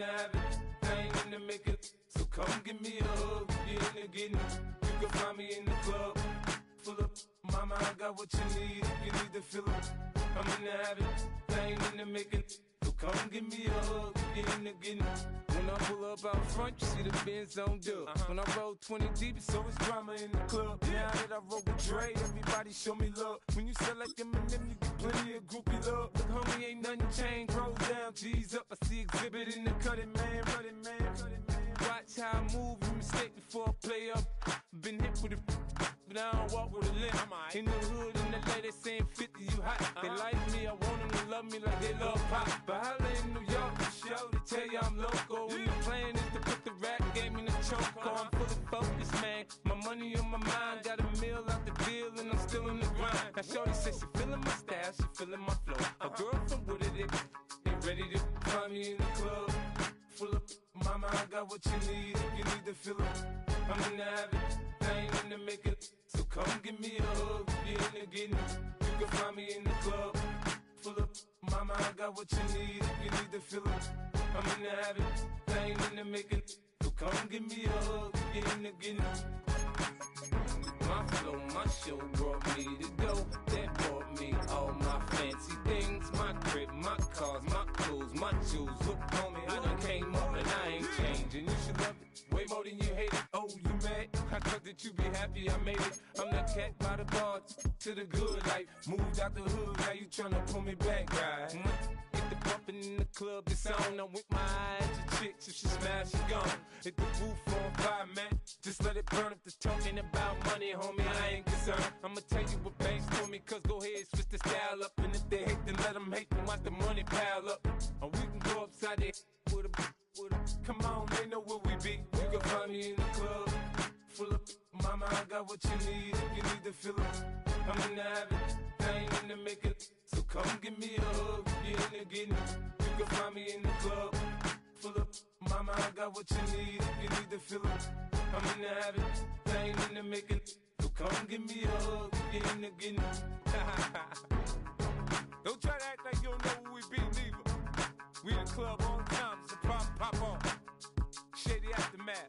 in the habit, I ain't in the making. So come give me a hug, if you're in the getting it. You can find me in the club, full up. Mama, I got what you need, if you need to fill it. I'm in the habit, I ain't in the making. So come give me a hug, if you're in the getting it. When I pull up out front, you see the Benz on dub. When I roll 20 deep, it's always drama in the club. Now that I roll with Dre, everybody show me love. When you sell like them and them, you get plenty of groupie love. Look, homie, ain't nothing changed. Roll down, G's up. I see exhibit in the cutting, man. Running, man. Watch how I move, you mistake before I play up. Been hit with a but I don't walk with a limp. In the hood, in the LA, they saying 50, you hot. They like me, I want them to love me like they love pop. But holla in New York, for show, they tell you I'm local. When the plan is to put the rap game in the choke. I'm fully focused, man. My money on my mind, got a meal out the deal, and I'm still in the grind. Now shorty says she feeling my style, she feeling my flow. A girl from Wooded, they ready to find me in the club. Full up, mama, I got what you need, if you need to fill it. I'm in the habit, I ain't in the making. So come give me a hug, if you're in the getting it. You can find me in the club, full up. Mama, I got what you need, if you need to fill it. I'm in the habit, I ain't in the making. So come give me a hug, if you're in the getting it. My flow, my show brought me to go. That brought me all my fancy things. My crib, my cars, my clothes, my jewels. Look, homie, I done came up and I ain't changing. You should love it way more than you hate it. Oh, you mad? I thought that you be happy I made it. I'm that cat by the bar to the good life. Moved out the hood, now you tryna pull me back, right? Hit the bumpin' in the club, it's on. I'm with my eyes to chicks. If she smash, she gone. Hit the roof on fire, man. Just let it burn if they're talking about money, homie. I ain't concerned. I'ma tell you what banks told me, cause go ahead, switch the style up. And if they hate, then let them hate, then watch the money pile up. Or we can go upside there with a. Come on, they know where we be. You can find me in the club, full up. Mama, I got what you need, if you need to fill it. I'm in the habit, I ain't in the making. So come give me a hug, if you're in the getting it. You can find me in the club, full up. Mama, I got what you need, if you need to fill it. I'm in the habit, I ain't in the making. So come give me a hug, if you're in the getting it. Don't try to act like you don't know where we be, neither. We in the club all the time, it's a problem, pop on. Shady Aftermath.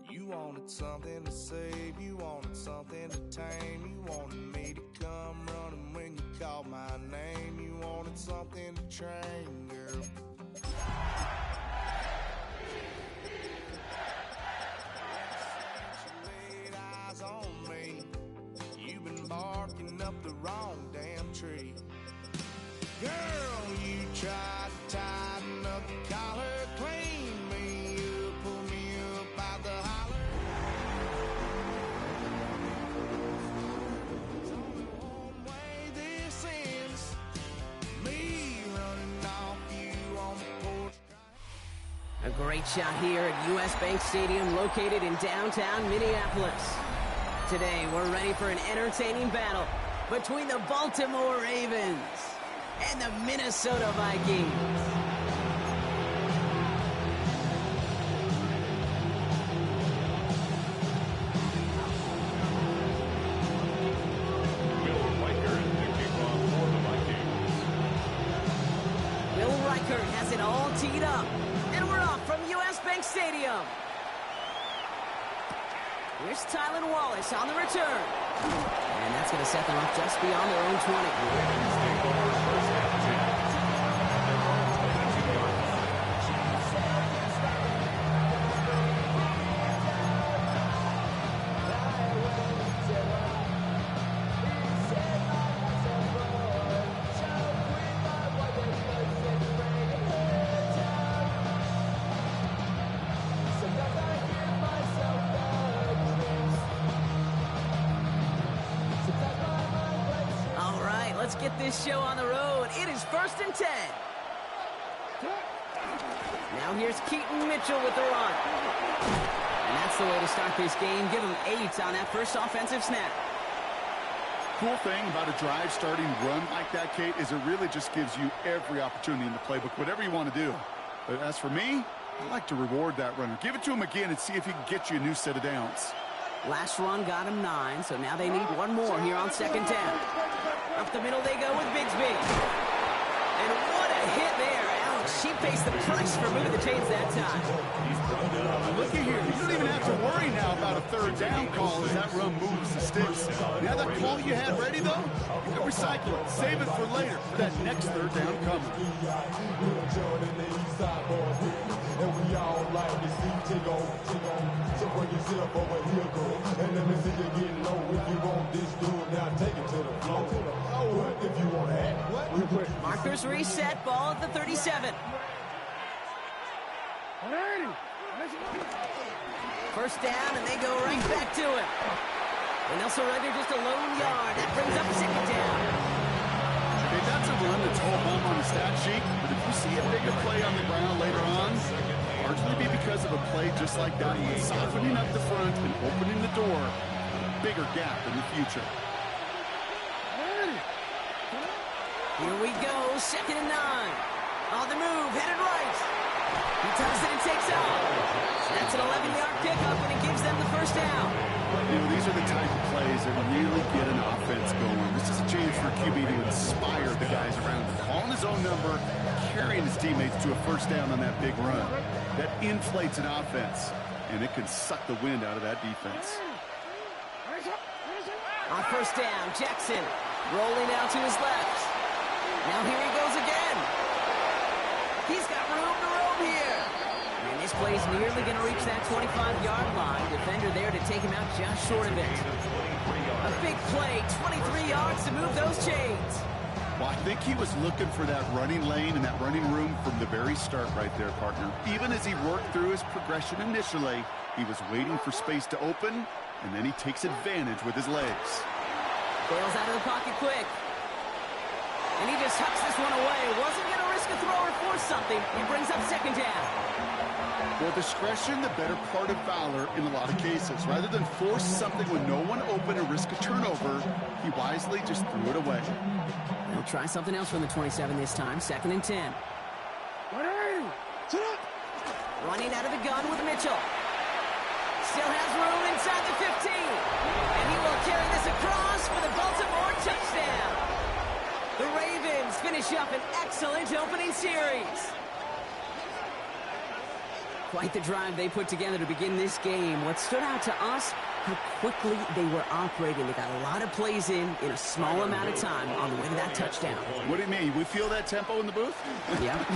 You wanted something to save, you wanted something to tame. You wanted me to come running when you called my name. You wanted something to train, girl. You laid eyes on me. You've been barking up the wrong damn tree. Girl, you tried to tighten up the collar, clean me up, pull me up out the holler. There's only one way this ends, me running off you on the porch. A great shot here at US Bank Stadium, located in downtown Minneapolis. Today, we're ready for an entertaining battle between the Baltimore Ravens and the Minnesota Vikings. Will Riker has it all teed up, and we're off from US Bank Stadium. Here's Tylan Wallace on the return. And that's going to set them up just beyond their own 20. Let's get this show on the road. It is 1st and 10. Now here's Keaton Mitchell with the run. And that's the way to start this game. Give him 8 on that first offensive snap. cool thing about a drive starting run like that, Kate, is it really just gives you every opportunity in the playbook, whatever you want to do. But as for me, I like to reward that runner. Give it to him again and see if he can get you a new set of downs. Last run got him 9, so now they need one more here on second down. Up the middle they go with Bigsby. And what a hit there. Alex, she faced the price for moving the chains that time. Looky here. You don't even have to worry now about a third down call as that run moves the sticks. Now that call you had ready, though, you can recycle it. Save it for later for that next third down coming. And we all like to see tick on. So bring yourself over here, girl. And let me see you get low. If you want this dude, now take it to the floor. What if you want to act? Markers reset, ball at the 37. First down, and they go right back to him. And they'll surrender just a lone yard. That brings up second down. Okay, that's a run that's all home on the stat sheet, but if you see a bigger play on the ground later on, largely be because of a play just like that one, softening up the front and opening the door, a bigger gap in the future. Here we go, 2nd and 9. On the move, headed right. He tucks it and takes off. That's an 11-yard pickup, and it gives them the first down. You know, these are the type of plays that really get an offense going. This is a chance for QB to inspire the guys around him. Calling his own number, carrying his teammates to a first down on that big run. That inflates an offense, and it can suck the wind out of that defense. On first down, Jackson rolling out to his left. Now here he goes again. He's got room to roam here. And this play's nearly going to reach that 25-yard line. Defender there to take him out just short of it. A big play, 23 yards to move those chains. Well, I think he was looking for that running lane and that running room from the very start right there, partner. Even as he worked through his progression initially, he was waiting for space to open, and then he takes advantage with his legs. Bails out of the pocket quick. And he just hucks this one away. Wasn't going to risk a throw or force something. He brings up second down. Well, discretion, the better part of valor in a lot of cases. Rather than force something when no one open or risk a turnover, he wisely just threw it away. He'll try something else from the 27 this time. 2nd and 10. Running out of the gun with Mitchell. Still has room inside the 15. And he will carry this across for the Baltimore touchdown. The Ravens finish up an excellent opening series. Quite the drive they put together to begin this game. What stood out to us, how quickly they were operating. They got a lot of plays in a small amount of time on the way to that touchdown. What do you mean? We feel that tempo in the booth? Yep,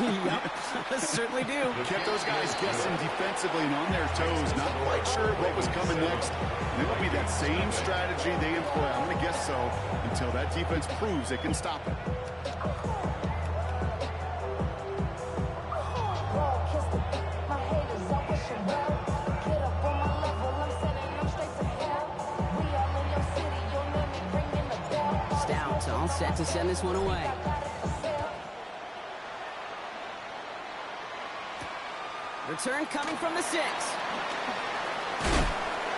certainly do. Kept those guys guessing defensively and on their toes, not quite sure what was coming next. And it'll be that same strategy they employ, I'm going to guess so, until that defense proves it can stop it. Stout all set to send this one away. Return coming from the 6.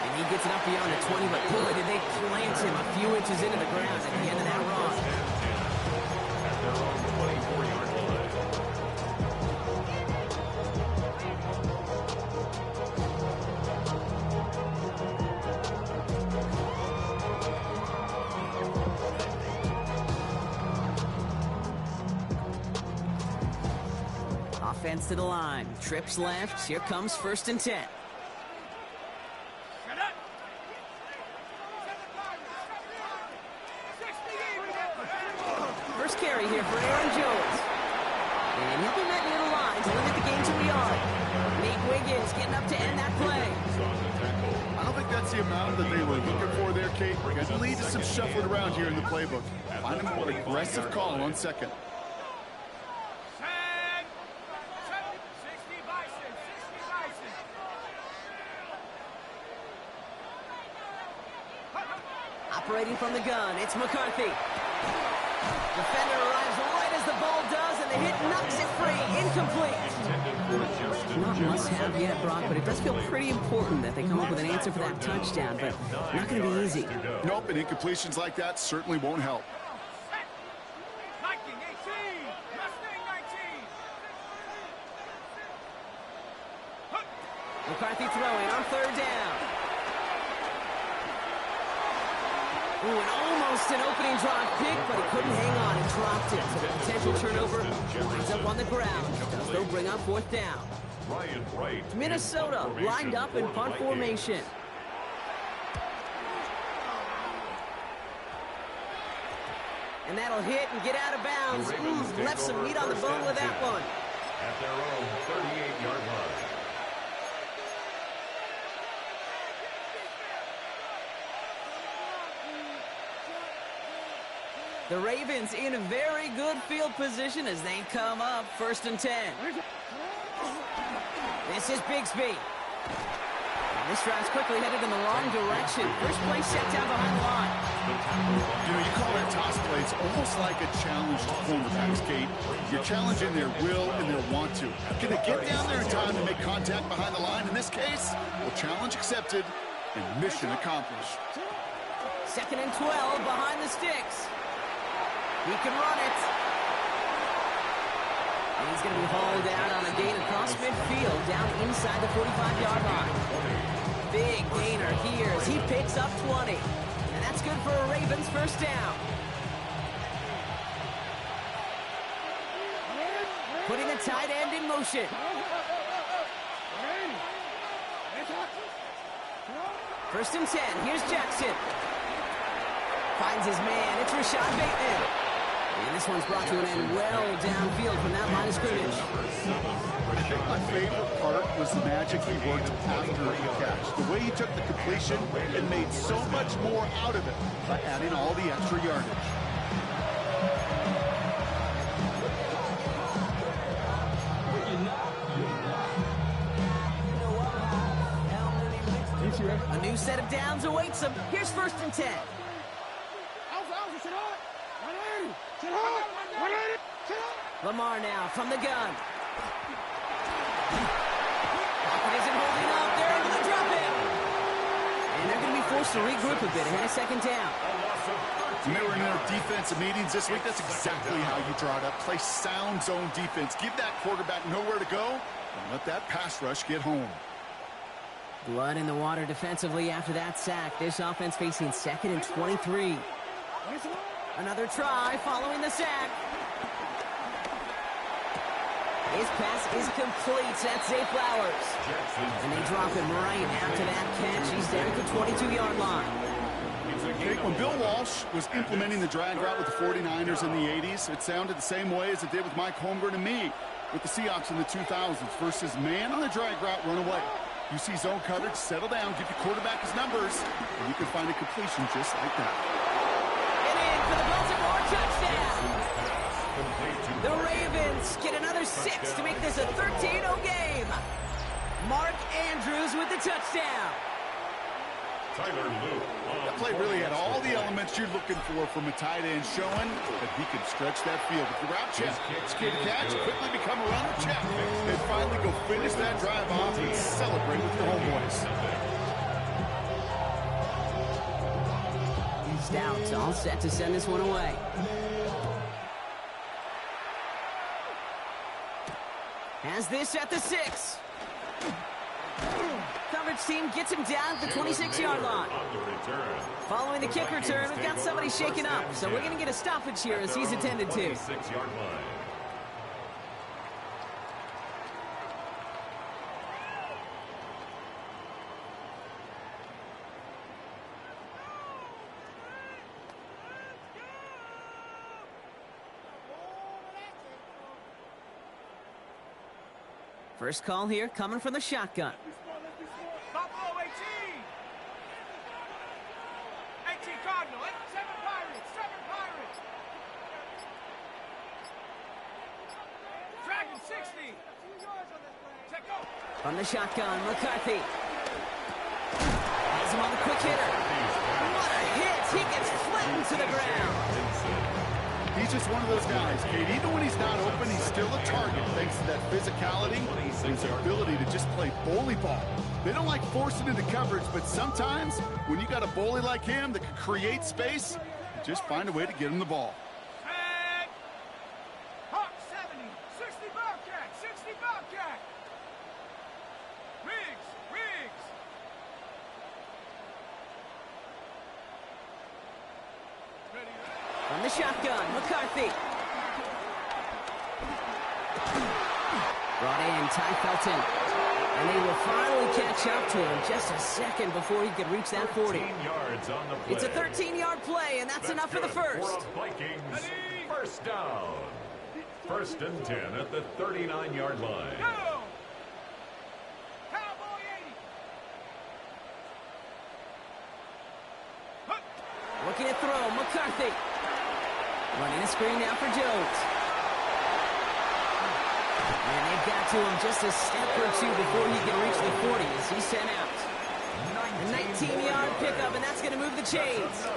And he gets it up beyond the 20, but boy, did they plant him a few inches into the ground at the end of that run. Offense to the line. Trips left. Here comes 1st and 10. First carry here for Aaron Jones. And he'll be met near the line to limit the game to a yard. Nate Wiggins getting up to end that play. I don't think that's the amount that they were looking for there, Kate. It can lead to some shuffling around here in the playbook. Find a more aggressive call on 2nd. Operating from the gun, it's McCarthy. Defender arrives right as the ball does, and the hit knocks it free. Incomplete. Not must-have yet, Brock, but it does feel pretty important that they come up with an answer for that touchdown, but not going to be easy. Nope, and incompletions like that certainly won't help. McCarthy throwing on third down. Ooh, and almost an opening drive pick, but he couldn't hang on and dropped it. So the potential turnover winds up on the ground. Does though bring up fourth down. Minnesota lined up in punt formation. And that'll hit and get out of bounds. Ooh, left some meat on the bone with that one. At their own 38-yard line. The Ravens in a very good field position as they come up 1st and 10. This is Bigsby. And this drive's quickly headed in the wrong direction. First play set down behind the line. You know, you call that toss play, it's almost like a challenge to cornerbacks, Kate. You're challenging their will and their want to. Can they get down there in time to make contact behind the line? In this case, well, challenge accepted and mission accomplished. 2nd and 12 behind the sticks. He can run it. And he's going to be hauled out on a gain across midfield, down inside the 45-yard line. Big gainer here as he picks up 20. And that's good for a Ravens first down. Putting the tight end in motion. First and 10. Here's Jackson. Finds his man. It's Rashad Bateman. And this one's brought to an end well downfield from that line of scrimmage. My favorite part was the magic he worked after the catch. The way he took the completion and made so much more out of it by adding all the extra yardage. A new set of downs awaits him. Here's 1st and 10. Lamar now from the gun. Pocket isn't holding up. They're able to drop it. And they're going to be forced to regroup a bit ahead of 2nd down. When they were in their defensive meetings this week, that's exactly how you draw it up. Play sound zone defense. Give that quarterback nowhere to go and let that pass rush get home. Blood in the water defensively after that sack. This offense facing 2nd and 23. Another try following the sack. His pass is complete. That's Zay Flowers. And they drop him right after that catch. He's down at the 22-yard line. When Bill Walsh was implementing the drag route with the 49ers in the 80s, it sounded the same way as it did with Mike Holmgren and me with the Seahawks in the 2000s versus man on the drag route, run away. You see zone coverage, settle down, give your quarterback his numbers, and you can find a completion just like that. And in for the Baltimore touchdown. The Ravens get another 6 to make this a 13-0 game. Mark Andrews with the touchdown. That play really had all the elements you're looking for from a tight end, showing that he can stretch that field. With the route check, skate catch, quickly become a runner check, and finally go finish that drive off and celebrate with your homeboys. Stout all set to send this one away. Has this at the 6. Coverage team gets him down at the 26-yard line. Following the kick return, we've got somebody shaken up, so we're going to get a stoppage here as he's intended to. First call here coming from the shotgun. Buffalo 18. 18 Cardinal. 7 Pirates. 7 Pirates. Dragon 60. Check out. From the shotgun, McCarthy. Has him on the quick hitter. What a hit. He gets flattened to the ground. just one of those guys, Kate. Even when he's not open, he's still a target thanks to that physicality and his ability to just play bully ball. They don't like forcing into coverage, but sometimes when you got a bully like him that can create space, just find a way to get him the ball. Hawk 70, 60 Bobcat, 60 Bobcat. Riggs. From the shotgun, McCarthy. Brought in, Ty Felton. And they will finally catch up to him just a second before he could reach that 40. Yards on the play. It's a 13-yard play, and that's enough for the first. Vikings, first down. 1st and 10 at the 39-yard line. Go! Cowboy 80. Looking to throw, McCarthy. Running a screen now for Jones. And they've got to him just a step or two before he can reach the 40 as he's sent out. A 19-yard pickup, and that's going to move the chains.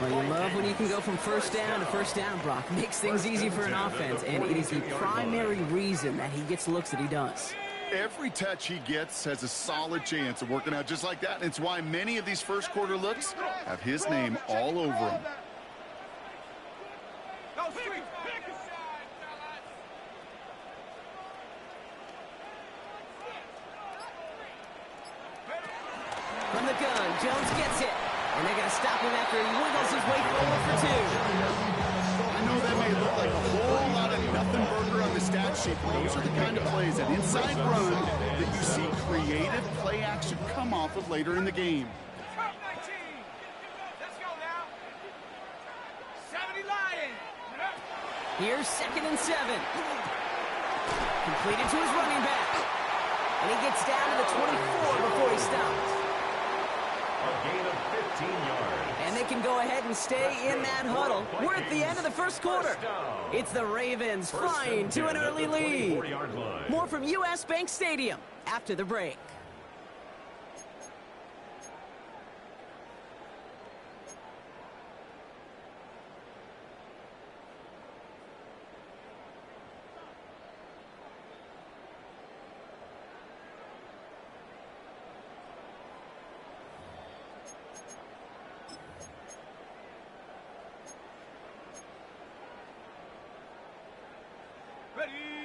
Well, you love when you can go from first down to first down, Brock. Makes things easy for an offense, and it is the primary reason that he gets looks that he does. Every touch he gets has a solid chance of working out just like that. And it's why many of these first quarter looks have his name all over them. From the gun, Jones gets it. And they're going to stop him after he wiggles his way forward for 2. I know that may look like a whole lot of nothing burger on the stat sheet, but those are the kind of plays, an inside run, that you see creative play action come off of later in the game. Top 19. Let's go now. 70 Lions. Here's 2nd and 7. Completed to his running back. And he gets down to the 24 before he stops. A gain of 15 yards. And they can go ahead and stay in that huddle. We're at the end of the first quarter. It's the Ravens flying to an early lead. More from US Bank Stadium after the break.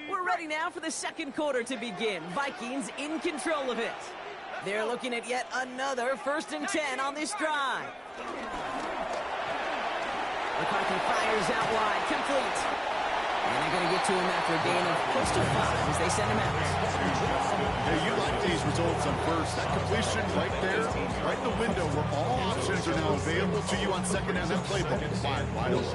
We're ready now for the second quarter to begin. Vikings in control of it. They're looking at yet another 1st and 10 on this drive. McCarthy fires out wide, complete. And they're going to get to him after a gain of close to 5 as they send him out. Hey, you like these results on first. That completion right there, right in the window where all options are now available to you on second down. That playbook is wide open.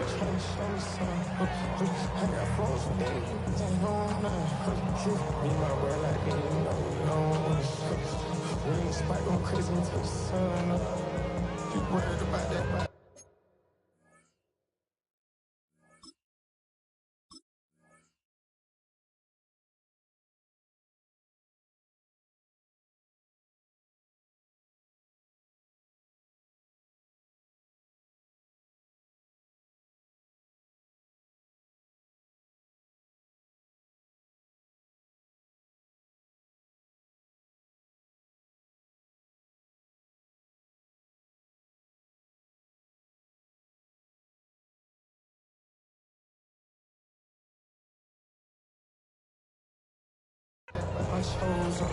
My shows up.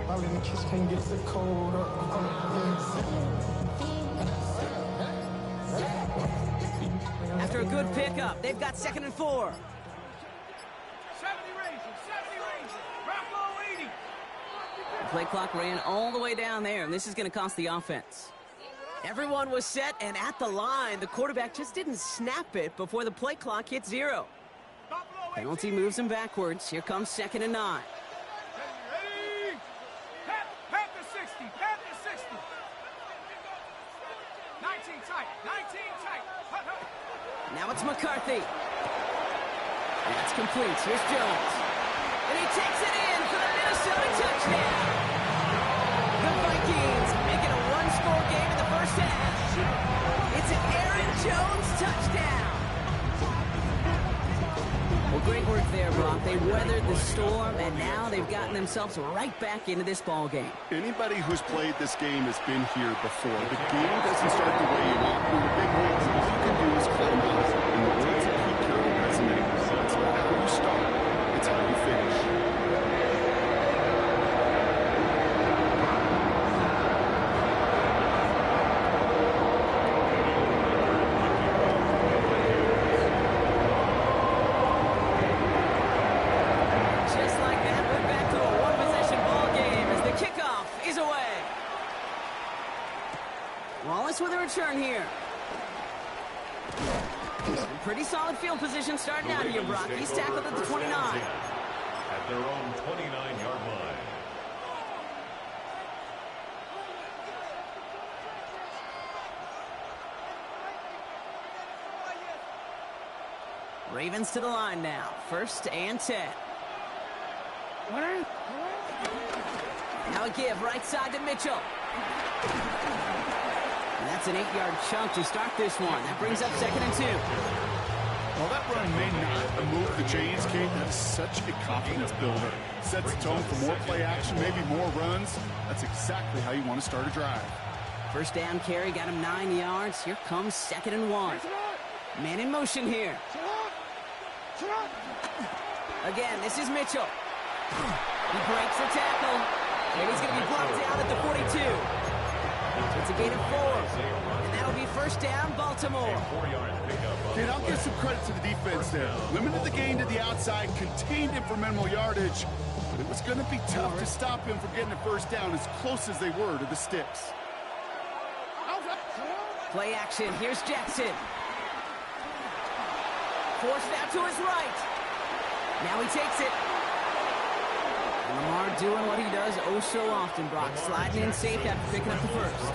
My little kids can't get the code up. After a good pickup, they've got 2nd and 4. 70 Rangers, 70 Rangers. Bravo 80. The play clock ran all the way down there, and this is going to cost the offense. Everyone was set and at the line. The quarterback just didn't snap it before the play clock hit 0. Penalty moves him backwards. Here comes 2nd and 9. Ready? Pat the 60. Pat the 60. 19 tight. 19 tight. Hut, hut. Now it's McCarthy. That's complete. Here's Jones. And he takes it in for the Minnesota touchdown. The Vikings making a one-score game in the first half. It's an Aaron Jones touchdown. Well, great work there, Brock. They weathered the storm, and now they've gotten themselves right back into this ball game. Anybody who's played this game has been here before. The game doesn't start the way you want. In the big leagues, all you can do is climb out. And the words of Pete Carroll resonate. It's not how you start, it's how you finish. With a return here. Some pretty solid field position starting out here, Brock. He's tackled at the 29. At their own 29-yard line. Ravens to the line now. 1st and 10. Now a give right side to Mitchell. That's an 8-yard chunk to start this one. That brings up 2nd and 2. While that run may not move the chains, Kate, that's such a confidence builder. Sets the tone for more play action, maybe more runs. That's exactly how you want to start a drive. 1st down carry, got him 9 yards. Here comes 2nd and 1. Man in motion here. Again, this is Mitchell. He breaks the tackle. And he's going to be brought down at the 42. It's a gain of 4, and that'll be 1st down, Baltimore. Kate, I'll give some credit to the defense there. Limited the gain to the outside, contained him for minimal yardage, but it was going to be tough to stop him from getting a 1st down as close as they were to the sticks. Play action. Here's Jackson. Forced out to his right. Now he takes it. And Lamar doing what he does oh so often, Brock. Sliding in safe after picking up the 1st.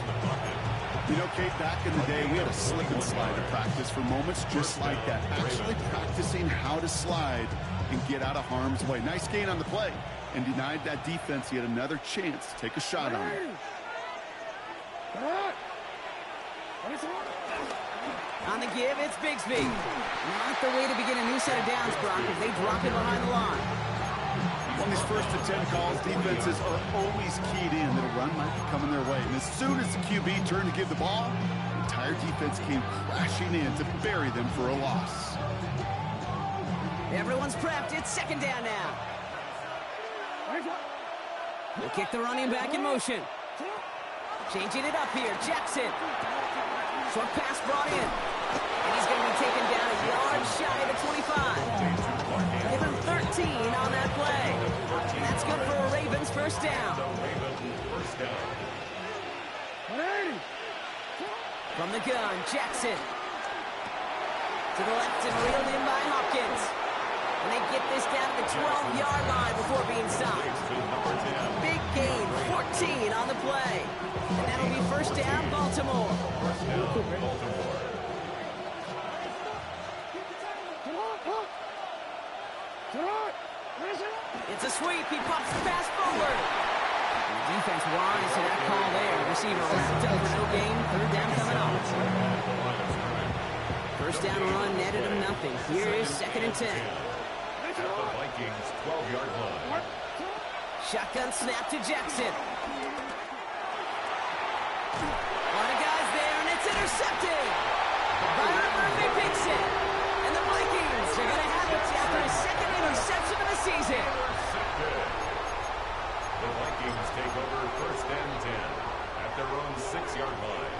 You know, Kate, back in the day, we had a slip and slide to practice for moments just like that. Actually practicing how to slide and get out of harm's way. Nice gain on the play. And denied that defense yet another chance to take a shot on it. On the give, it's Bigsby. Not the way to begin a new set of downs, Brock, if they drop it behind the line. On these 1st and 10 calls, defenses are always keyed in that a run might be coming their way. And as soon as the QB turned to give the ball, the entire defense came crashing in to bury them for a loss. Everyone's prepped. It's 2nd down now. We'll kick the running back in motion. Changing it up here. Jackson. Short pass brought in. And he's going to be taken down a yard shy of the 25. Give him 13 on that play. And that's good for a Ravens 1st down. From the gun, Jackson. To the left and reeled in by Hopkins. And they get this down to the 12-yard line before being stopped. Big gain, 14 on the play. And that'll be 1st down, Baltimore. It's a sweep. He pops the pass forward. And the defense wise to that call there. Receiver wrapped up for no gain. 3rd down coming up. 1st down run netted him nothing. Here is 2nd and 10. At the Vikings 12-yard line. Shotgun snap to Jackson. A lot of guys there, and it's intercepted. Byron Murphy picks it. And the Vikings are going to have it after his 2nd interception of the season. The Vikings take over 1st and 10 at their own 6-yard line.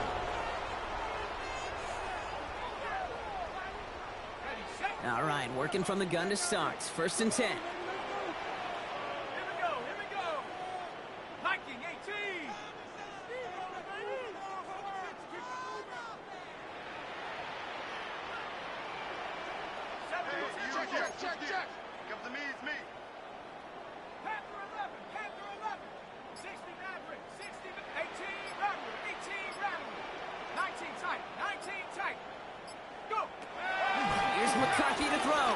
All right, working from the gun to start. 1st and 10. Here we go. Viking 18. Check. Come to me, it's me. Panther 11. 60 Maverick. 60, 18 Maverick. 18 Maverick. 19 tight. Go. Here's McCarthy to throw.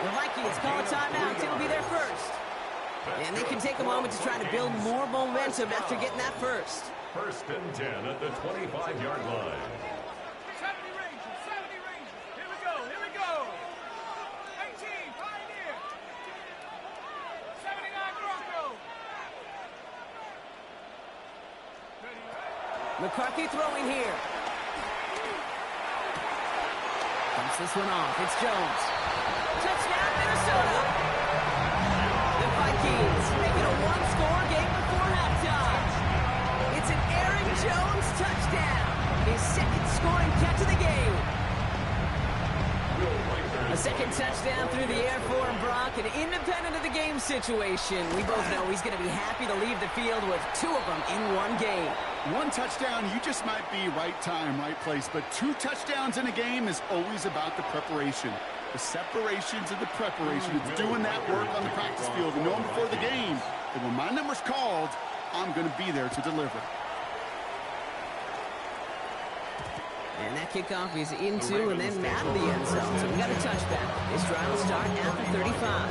The Vikings call a timeout. It'll be their first. And they can take a moment to try to build more momentum after getting that first. 1st and 10 at the 25-yard line. 70 Rangers, 70 Rangers. Here we go, here we go. 18, Pioneer. 79 Broncos. McCarthy throwing here. Dumps this one off. It's Jones. Touchdown, Minnesota. The Vikings make it a one-score game before halftime. It's an Aaron Jones touchdown. His second scoring catch of the game. A second touchdown through the air for Brock, and independent of the game situation, we both know he's going to be happy to leave the field with 2 of them in one game. 1 touchdown, you just might be right time, right place. But 2 touchdowns in a game is always about the preparation. The separation to the preparation. It's doing that work on the practice field and knowing before the game that when my number's called, I'm going to be there to deliver. And that kickoff is into and then out of the end zone. So we got a touchback. This drive will start at the 35.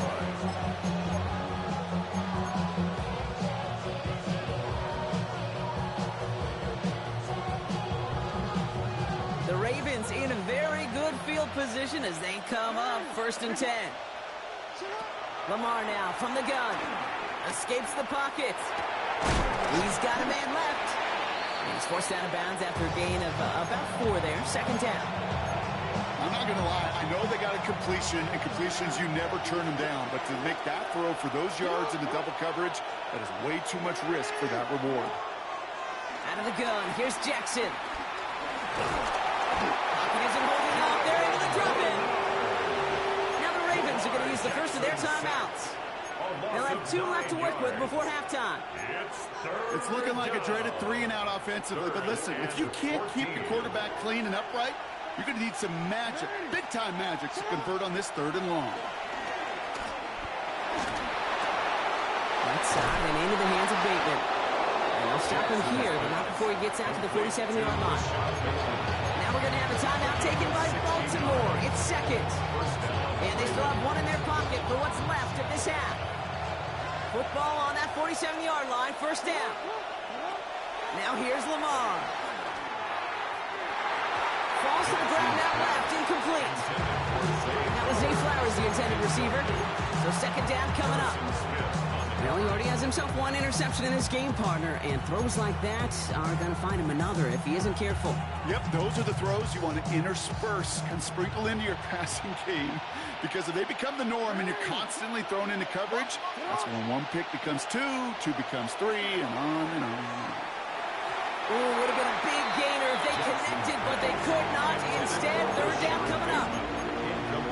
The Ravens in a very good field position as they come up 1st and 10. Lamar now from the gun. Escapes the pocket. He's got a man left. And he's forced out of bounds after a gain of about 4 there. 2nd down. I'm not going to lie. I know they got a completion, and completions, you never turn them down. But to make that throw for those yards in the double coverage, that is way too much risk for that reward. Out of the gun. Here's Jackson. Pocket isn't holding up. They're into the drop-in. Now the Ravens are going to use the first of their timeouts. They'll have 2 left to work with before halftime. It's looking like a dreaded 3-and-out offensively. But listen, if you can't keep your quarterback clean and upright, you're going to need some magic, big-time magic, to convert on this 3rd and long. Right side and into the hands of Bateman. And they'll stop him here, but not before he gets out to the 47-yard line. Now we're going to have a timeout taken by Baltimore. It's 2nd. And they still have 1 in their pocket for what's left of this half. Football on that 47-yard line, 1st down. Now here's Lamar. Falls to the ground out left, incomplete. That was Zay Flowers, the intended receiver. So 2nd down coming up. Well, he already has himself 1 interception in his game, partner, and throws like that are going to find him another if he isn't careful. Yep, those are the throws you want to intersperse and sprinkle into your passing game. Because if they become the norm and you're constantly thrown into coverage, that's when 1 pick becomes 2, 2 becomes 3, and on and on and on. Ooh, would have been a big gainer if they connected, but they could not. Instead, 3rd down coming up.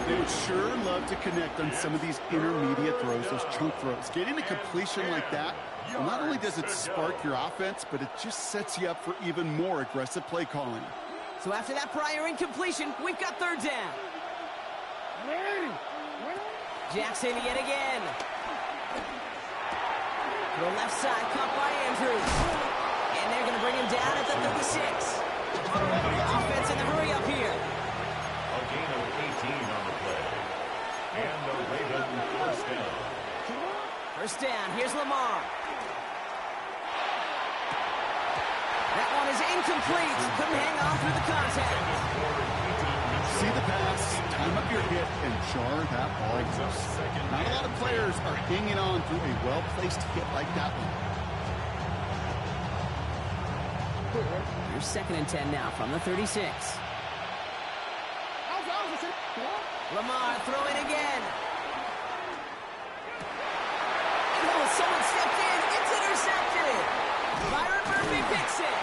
They would sure love to connect on some of these intermediate throws, those chunk throws. Getting a completion like that, well, not only does it spark your offense, but it just sets you up for even more aggressive play calling. So after that prior incompletion, we've got 3rd down. Jackson yet again. To the left side, caught by Andrews. And they're going to bring him down at the 36. Offense in the hurry up here. A gain of 18 on the play. And the Ravens 1st down. 1st down, here's Lamar. That one is incomplete. Couldn't hang on through the contact. See the pass, time up your hit, and jar that ball loose. Not a lot of players are hanging on through a well-placed hit like that one. Here's 2nd and 10 now from the 36. Lamar throwing again. Oh, someone stepped in. It's intercepted. Byron Murphy picks it.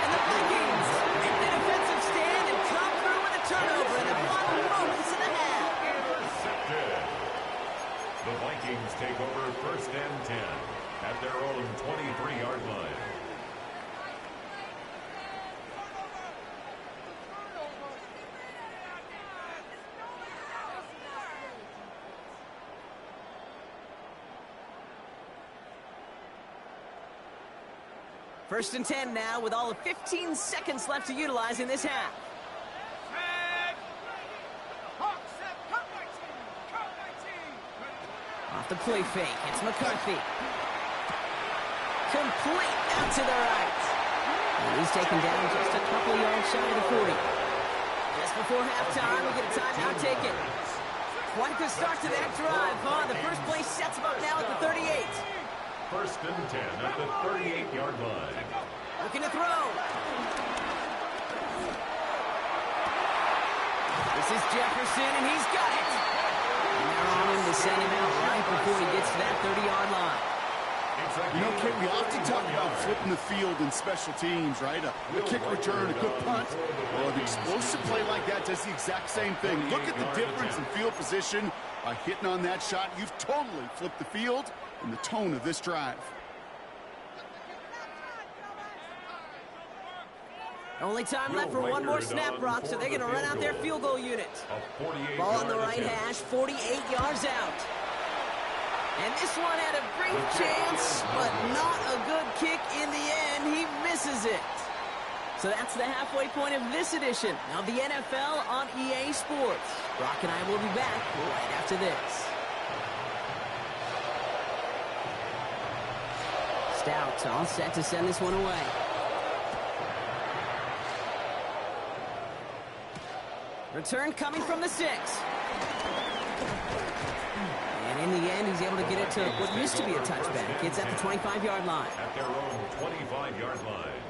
And the Vikings make the defensive stand and come through with a turnover in the final moments of the half. Intercepted. The Vikings take over 1st and 10 at their own 23-yard line. First and 10 now with all of 15 seconds left to utilize in this half. Hawks set, cut 19, cut 19. Off the play fake, it's McCarthy. Complete out to the right. And he's taken down just a couple yards shy of the 40. Just before halftime, we get a timeout taken. Quite the start to that drive, huh? The first play sets him up now at the 38. First and 10 at the 38-yard line. Looking to throw. This is Jefferson, and he's got it. And they're on him to send him out right before he gets to that 30-yard line. You know, Kate, we often talk about flipping the field in special teams, right? A kick return, a good punt. Well, an explosive play like that does the exact same thing. Look at the difference in field position. By hitting on that shot, you've totally flipped the field and the tone of this drive. Only time left for one more snap, Brock, so they're going to run out their field goal unit. Ball on the right hash, 48 yards out. And this one had a great chance, but not a good kick in the end. He misses it. So that's the halfway point of this edition of the NFL on EA Sports. Brock and I will be back right after this. Stout all set to send this one away. Return coming from the 6. And in the end, he's able to get it to what used to be a touchback. It's at the 25-yard line. At their own 25-yard line.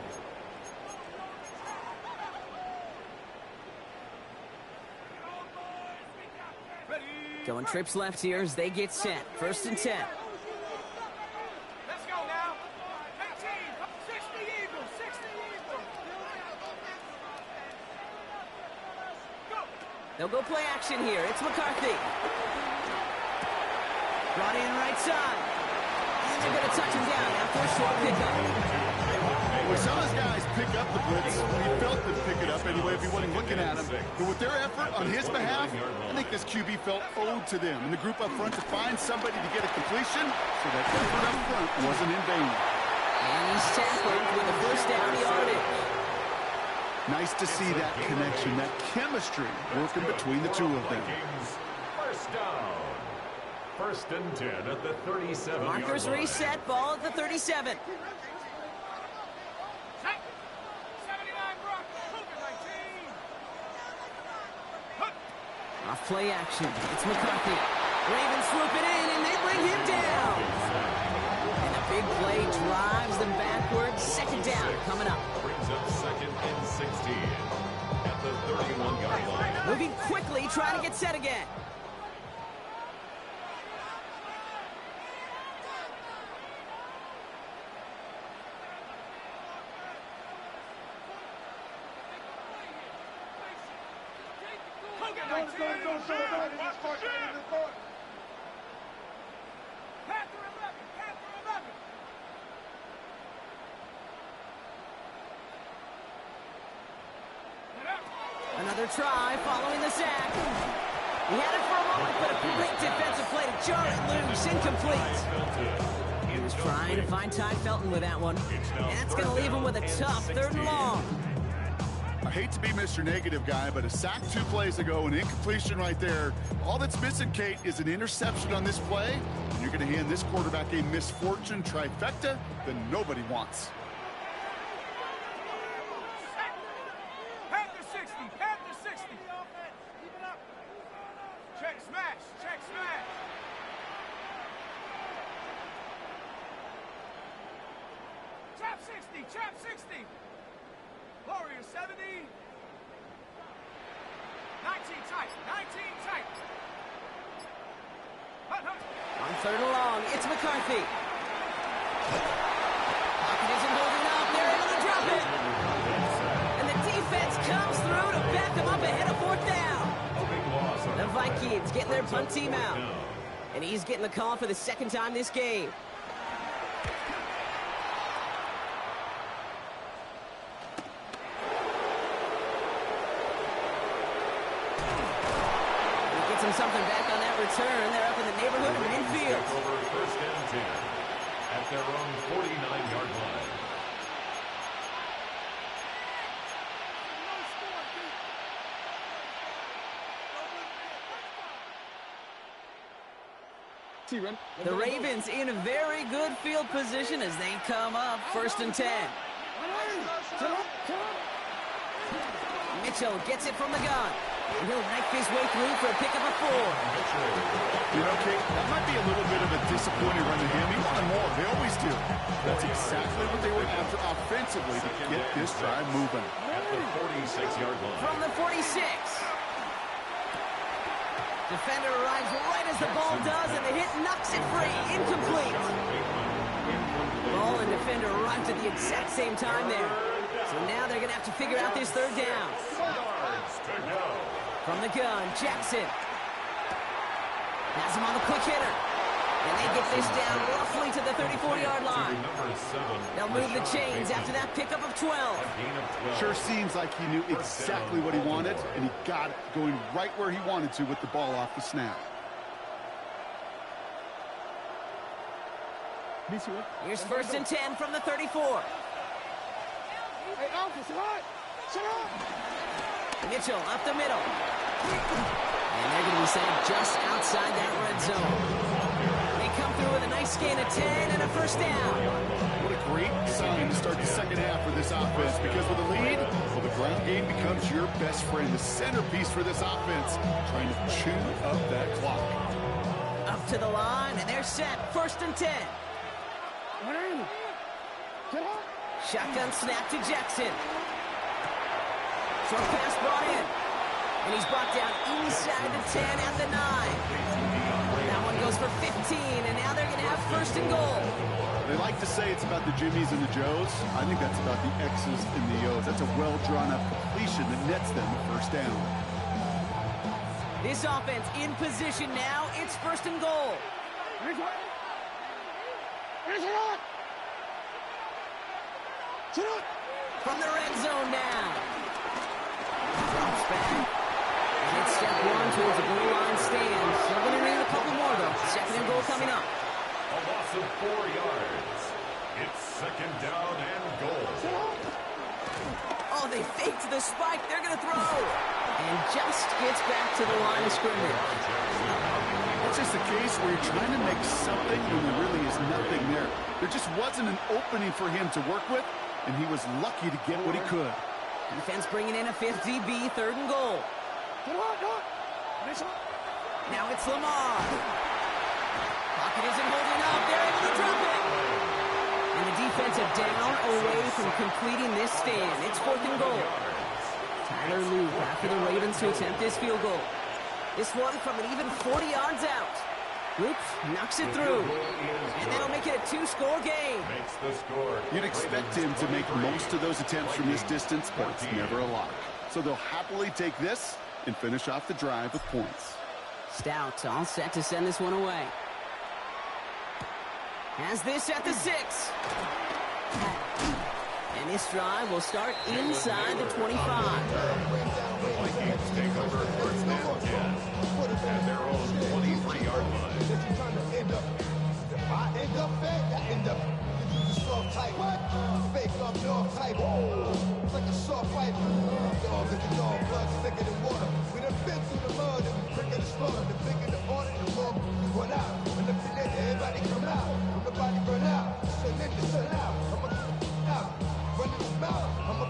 Going trips left here as they get set. First and 10. Let's go now. 18, 60 Eagles, 60 Eagles. Go. They'll go play action here. It's McCarthy. Brought in right side. And they're going to touch him down after a short pickup. Well, some of those guys pick up the blitz. He felt them pick it up anyway if he wasn't looking at him. But with their effort on his behalf, I think this QB felt owed to them. And the group up front to find somebody to get a completion, so that effort up front wasn't in vain. And he's tackled with a first down yardage. Nice to see that connection, that chemistry working between the two of them. First down. First and 10 at the 37-yard line. Markers reset, ball at the 37. Set. 79 Brock. Cougar 19. Off play action. It's McCarthy. Ravens swooping in, and they bring him down. And a big play drives them backwards. Second down coming up. Brings up second and 16 at the 31-yard line. Moving quickly, trying to get set again. Cougar 19. Panther 11. Panther 11. Another try following the sack. He had it for a moment, but a great defensive play to jar it loose. Incomplete. He was trying to find Ty Felton with that one. And that's going to leave him with a tough 3rd and long. I hate to be Mr. Negative guy, but a sack 2 plays ago, an incompletion right there. All that's missing, Kate, is an interception on this play. And you're going to hand this quarterback a misfortune trifecta that nobody wants. Panther 60. Panther 60. Check smash. Check smash. Trap 60. Trap 60. Warrior 70. 19 tight. 19 tight. Hut, hut. On 3rd and long, it's McCarthy. Pocket isn't holding up. They're able to drop it. And the defense comes through to back them up ahead of 4th down. The Vikings getting their punt team out. And he's getting the call for the 2nd time this game. Something back on that return. They're up in the neighborhood of midfield. Over first and 10 at their own 49-yard line. The Ravens in a very good field position as they come up 1st and 10. Mitchell gets it from the gun. And he'll knife his way through for a pickup of 4. You know, Kate, that might be a little bit of a disappointing run to him. He wanted more. They always do. That's exactly what they were after offensively to get this drive moving. At the 46-yard line. From the 46. Defender arrives right as the ball does, and the hit knocks it free. Incomplete. Ball and defender arrived at the exact same time there. So now they're going to have to figure out this 3rd down. Yards to go. From the gun, Jackson. Has him on the quick hitter. And they get this down roughly to the 34-yard line. They'll move the chains after that pickup of 12. Sure seems like he knew exactly what he wanted, and he got it going right where he wanted to with the ball off the snap. Here's 1st and 10 from the 34. Mitchell up the middle. And they're going to be sent just outside that red zone. They come through with a nice gain of 10 and a 1st down. What a great sign to start the 2nd half for this offense, because with a lead, well, the ground game becomes your best friend, the centerpiece for this offense, trying to chew up that clock. Up to the line, and they're set. 1st and 10. Shotgun snap to Jackson. Short pass brought in. And he's brought down inside the 10 at the 9. That one goes for 15, and now they're going to have 1st and goal. They like to say it's about the Jimmies and the Joes. I think that's about the X's and the O's. That's a well-drawn-up completion that nets them a 1st down. This offense in position now. It's 1st and goal. From the red zone now. Drops back. And it's step 1 towards the goal line stand. Still going to need a couple more, though. 2nd and goal coming up. A loss of 4 yards. It's 2nd down and goal. Oh, they faked the spike. They're going to throw. And just gets back to the line of scrimmage. That's just a case where you're trying to make something when there really is nothing there. There just wasn't an opening for him to work with, and he was lucky to get what he could. Defense bringing in a 5th DB, 3rd and goal. Now it's Lamar. Pocket isn't holding up. They're able to drop it. And the defensive down away from completing this stand. It's 4th and goal. Tyler Luke after the Ravens to attempt this field goal. This one from an even 40 yards out. Luke knocks it through. And that'll make it a 2-score game. Makes the score. You'd expect him to make most of those attempts from this distance, but it's never a lock. So they'll happily take this and finish off the drive with points. Stout all set to send this one away. Has this at the 6. And this drive will start inside the 25. The Vikings take over 1st and 10 at their own 23-yard line. I end up fat, I end up soft type. What? Fake up north type. It's like a soft fight. Dog is the dog, blood thicker than water. We done been through the mud and we quicker to slaughter. The bigger the order, the more we run out. And the minute everybody come out, nobody run out. Sun in the sun out. I'm a out. Running his mouth, I'm a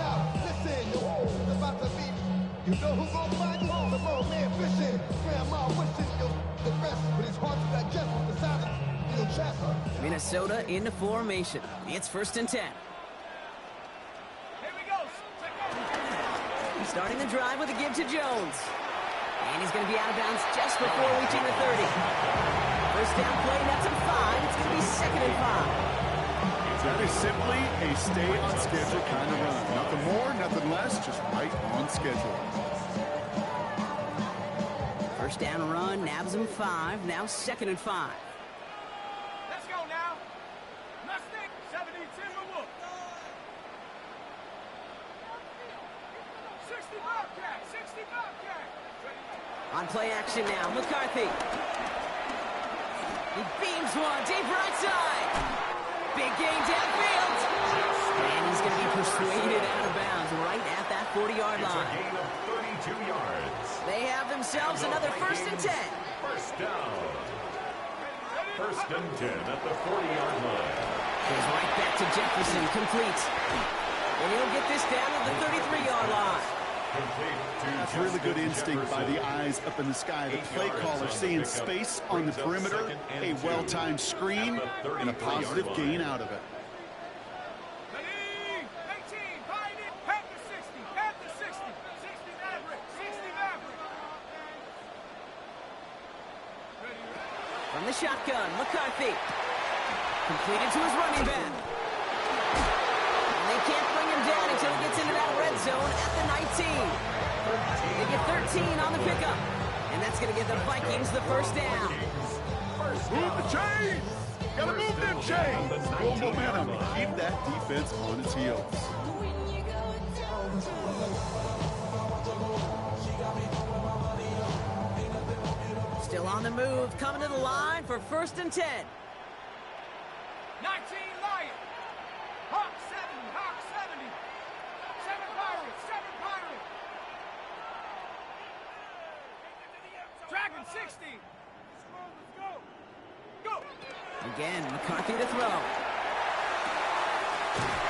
out. Listen, it's about to be. You know who gon' find you? The more man fishing. Grandma wishing the rest, but it's hard to digest with the sound of Minnesota into formation. It's 1st and 10. Here we go. Starting the drive with a give to Jones. And he's going to be out of bounds just before reaching the 30. 1st down play, that's a 5. It's going to be 2nd and 5. That is simply a stay on schedule kind of run. Nothing more, nothing less, just right on schedule. 1st down run, nabs him 5. Now 2nd and 5. Let's go now. Mustang 70 Timberwolf. 60 Bobcat. 60 Bobcat. On play action now, McCarthy. He beams one, deep right side. Big gain downfield. And he's going to be persuaded out of bounds right at that 40-yard line. It's a gain of 32 yards. They have themselves another 1st and 10. 1st down. First and 10 at the 40-yard line. Goes right back to Jefferson, complete. And he'll get this down to the 33-yard line. That's really good instinct by the eyes up in the sky. The play caller seeing space on the perimeter, a well-timed screen, and a positive gain out of it. From the shotgun, McCarthy. Completed to his running back. And they can't bring him down until he gets into that red zone at the 19. They get 13 on the pickup. And that's going to give the Vikings the first down. Move the chains! Gotta move them chains! Build momentum and keep that defense on its heels. Still on the move, coming to the line for first and 10. 19 Lion. Hawk 70, Hawk 70. 7 Pirates, 7 Pirates. Dragon 60. Let's go. Go. Again, McCarthy to throw.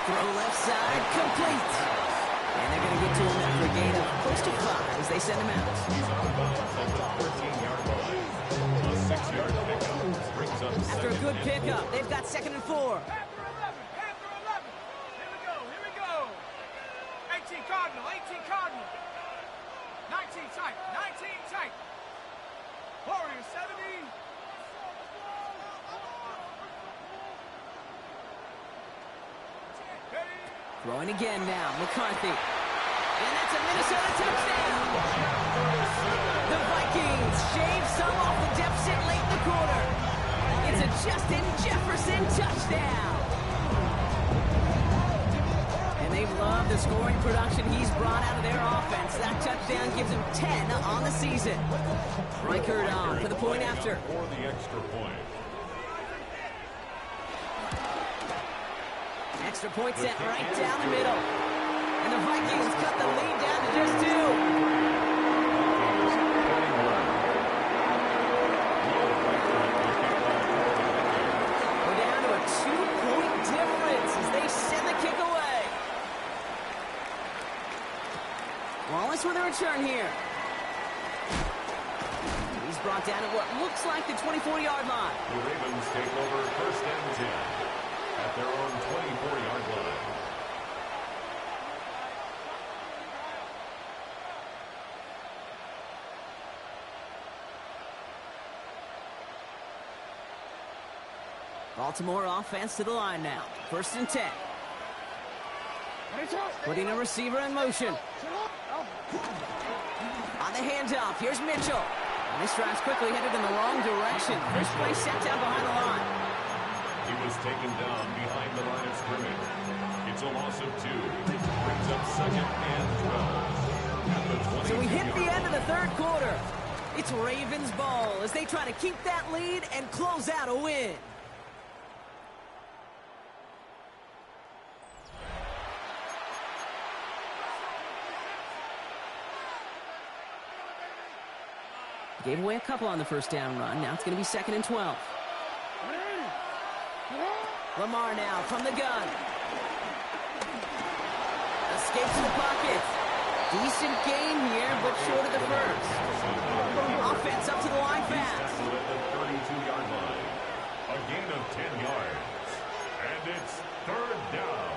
Throw left side, complete. And they're going to get to him after a gain of close to 5 as they send him out. He's on the bounce at the 13-yard line. A 6-yard pickup brings up After a good pickup, they've got 2nd and 4. Panther 11, Panther 11. Here we go. 18 Cardinal, 18 Cardinal. 19 tight, 19 tight. Warrior 70. Throwing again now, McCarthy. And that's a Minnesota touchdown. The Vikings shave some off the deficit late in the quarter. It's a Justin Jefferson touchdown. And they've loved the scoring production he's brought out of their offense. That touchdown gives him 10 on the season. Reichert on for the point after. For the extra point. Extra point set right down the middle. And the Vikings cut the lead down to just 2. We're down to a 2-point difference as they send the kick away. Wallace with a return here. He's brought down at what looks like the 24-yard line. The Ravens take over first and 10 at their own 24-yard line. Baltimore offense to the line now. First and 10. Putting a receiver in motion. On the handoff, here's Mitchell. And this drive's quickly headed in the wrong direction. First play set down behind the line. He was taken down behind the line of scrimmage. It's a loss of 2. Brings up 2nd and 12. At the 22-yard So we hit the end of the third quarter. It's Ravens ball as they try to keep that lead and close out a win. Gave away a couple on the first down run. Now it's going to be 2nd and 12. Lamar now from the gun. Escapes the pocket. Decent gain here, but short of the first. Offense up to the line fast. At the 32-yard line. A gain of 10 yards. And it's 3rd down.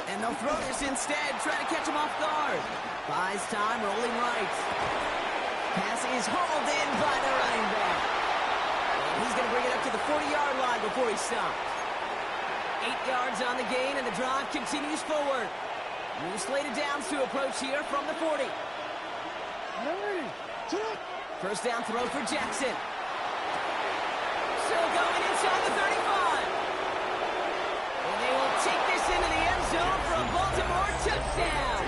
And they'll throw this instead, try to catch him off guard. Buys time, rolling right. Pass is hauled in by the running back. And he's going to bring it up to the 40-yard line before he stops. 8 yards on the gain, and the drive continues forward. New slated downs to approach here from the 40. First down throw for Jackson. Still going inside the 35. And they will take this into the end zone for a Baltimore touchdown.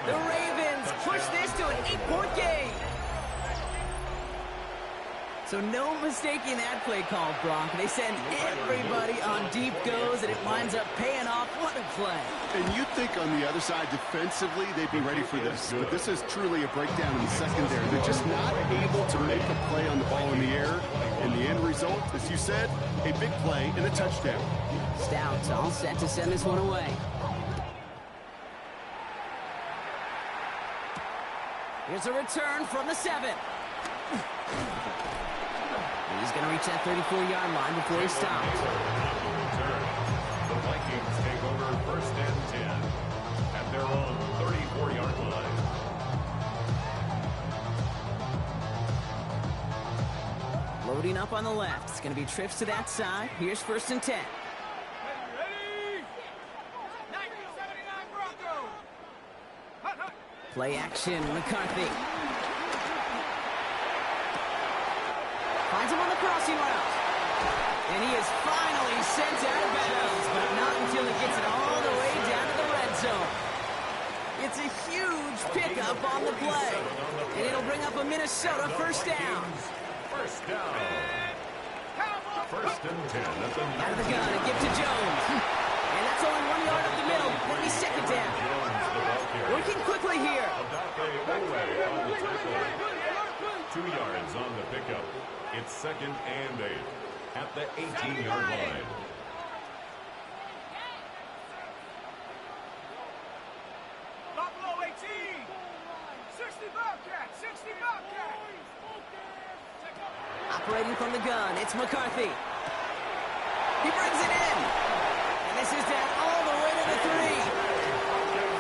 The Ravens push this to an 8-point game. So no mistaking that play call, Brock. They send everybody on deep goes, and it winds up paying off. What a play. And you'd think on the other side defensively they'd be ready for this. But this is truly a breakdown in the secondary. They're just not able to make a play on the ball in the air. And the end result, as you said, a big play and a touchdown. Stout all set to send this one away. Here's a return from the 7. He's going to reach that 34-yard line before he stops. The Vikings take over 1st and 10 at their own 34-yard line. Loading up on the left. It's going to be trips to that side. Here's 1st and 10. Ready? 1979 Broncos. Hut. Play action, McCarthy. Finds him on the crossing route. And he is finally sent out of bounds, but not until he gets it all the way down to the red zone. It's a huge pickup on the play. And it'll bring up a Minnesota 1st down. 1st down. 1st and 10 at the Out of the gun and give to Jones. And that's only 1 yard up the middle. That'll be 2nd down. Working quickly here. 2 yards on the pickup. It's 2nd and 8 at the 18-yard line. Buffalo 18. 60 Bobcats. 60 Bobcats. Operating from the gun, it's McCarthy. He brings it in. And this is down all the way to the 3.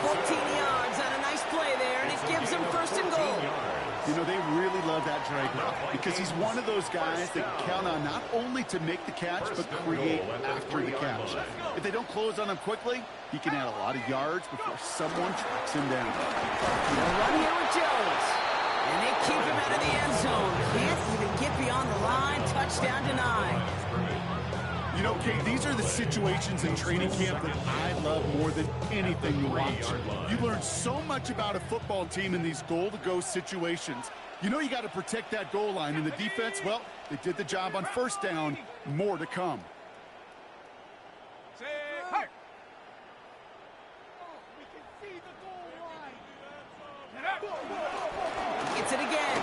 14 yards on a nice play there, and it gives him 1st and goal. You know, they really love that drag route because he's one of those guys that count on not only to make the catch, but create after the catch. If they don't close on him quickly, he can add a lot of yards before someone tracks him down. They'll run here with Jones. And they keep him out of the end zone. Can't even get beyond the line. Touchdown denied. You know, Kate, these are the situations in training camp that I love more than anything to watch. You learn so much about a football team in these goal-to-go situations. You know you got to protect that goal line. And the defense, well, they did the job on 1st down. More to come. Hey. Gets it again.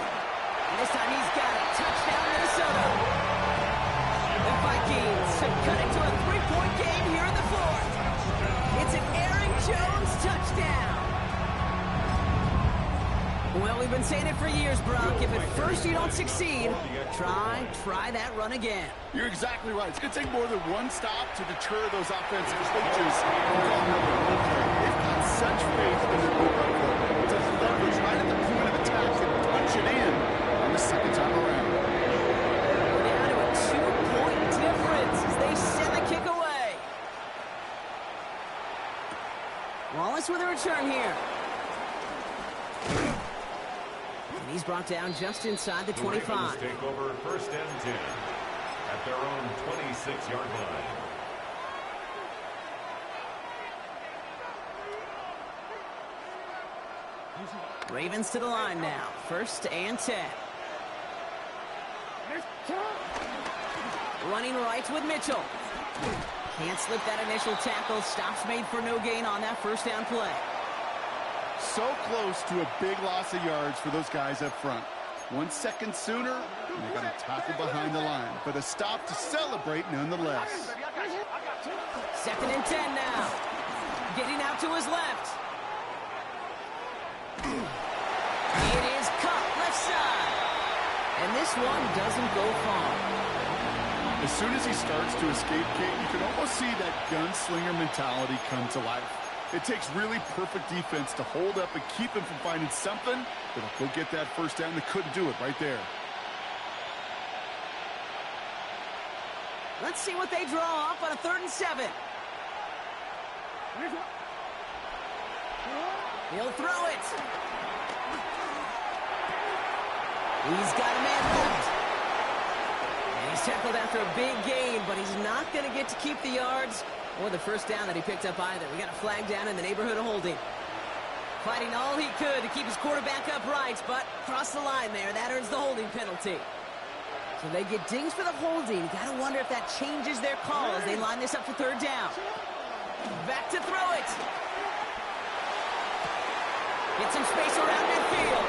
And this time he's got it. Touchdown, Minnesota. The Vikings have cut it to a 3-point game here in the 4th. It's an Aaron Jones touchdown. Well, we've been saying it for years, Brock. If at first you don't succeed, try that run again. You're exactly right. It's going to take more than one stop to deter those offensive coaches from calling up a run play. They've got such faith in their new run play to leverage right at the point of attack and punch it in on the 2nd time around. We're down to a 2-point difference as they send the kick away. Wallace with a return here. And he's brought down just inside the 25. Ravens take over 1st and 10 at their own 26-yard line. Ravens to the line now. 1st and 10. Running right with Mitchell. Can't slip that initial tackle. Stops made for no gain on that 1st down play. So close to a big loss of yards for those guys up front. 1 second sooner, and they got a tackle behind the line. But a stop to celebrate nonetheless. 2nd and 10 now. Getting out to his left. It is cut left side. And this one doesn't go far. As soon as he starts to escape, Kate, you can almost see that gunslinger mentality come to life. It takes really perfect defense to hold up and keep him from finding something that'll go get that 1st down. They couldn't do it right there. Let's see what they draw up on a 3rd and 7. He'll throw it. He's got a man left. And he's tackled after a big gain, but he's not going to get to keep the yards or the 1st down that he picked up either. We got a flag down in the neighborhood of holding. Fighting all he could to keep his quarterback upright, but crossed the line there. That earns the holding penalty. So they get dinged for the holding. You got to wonder if that changes their call as they line this up for 3rd down. Back to throw it. Get some space around midfield.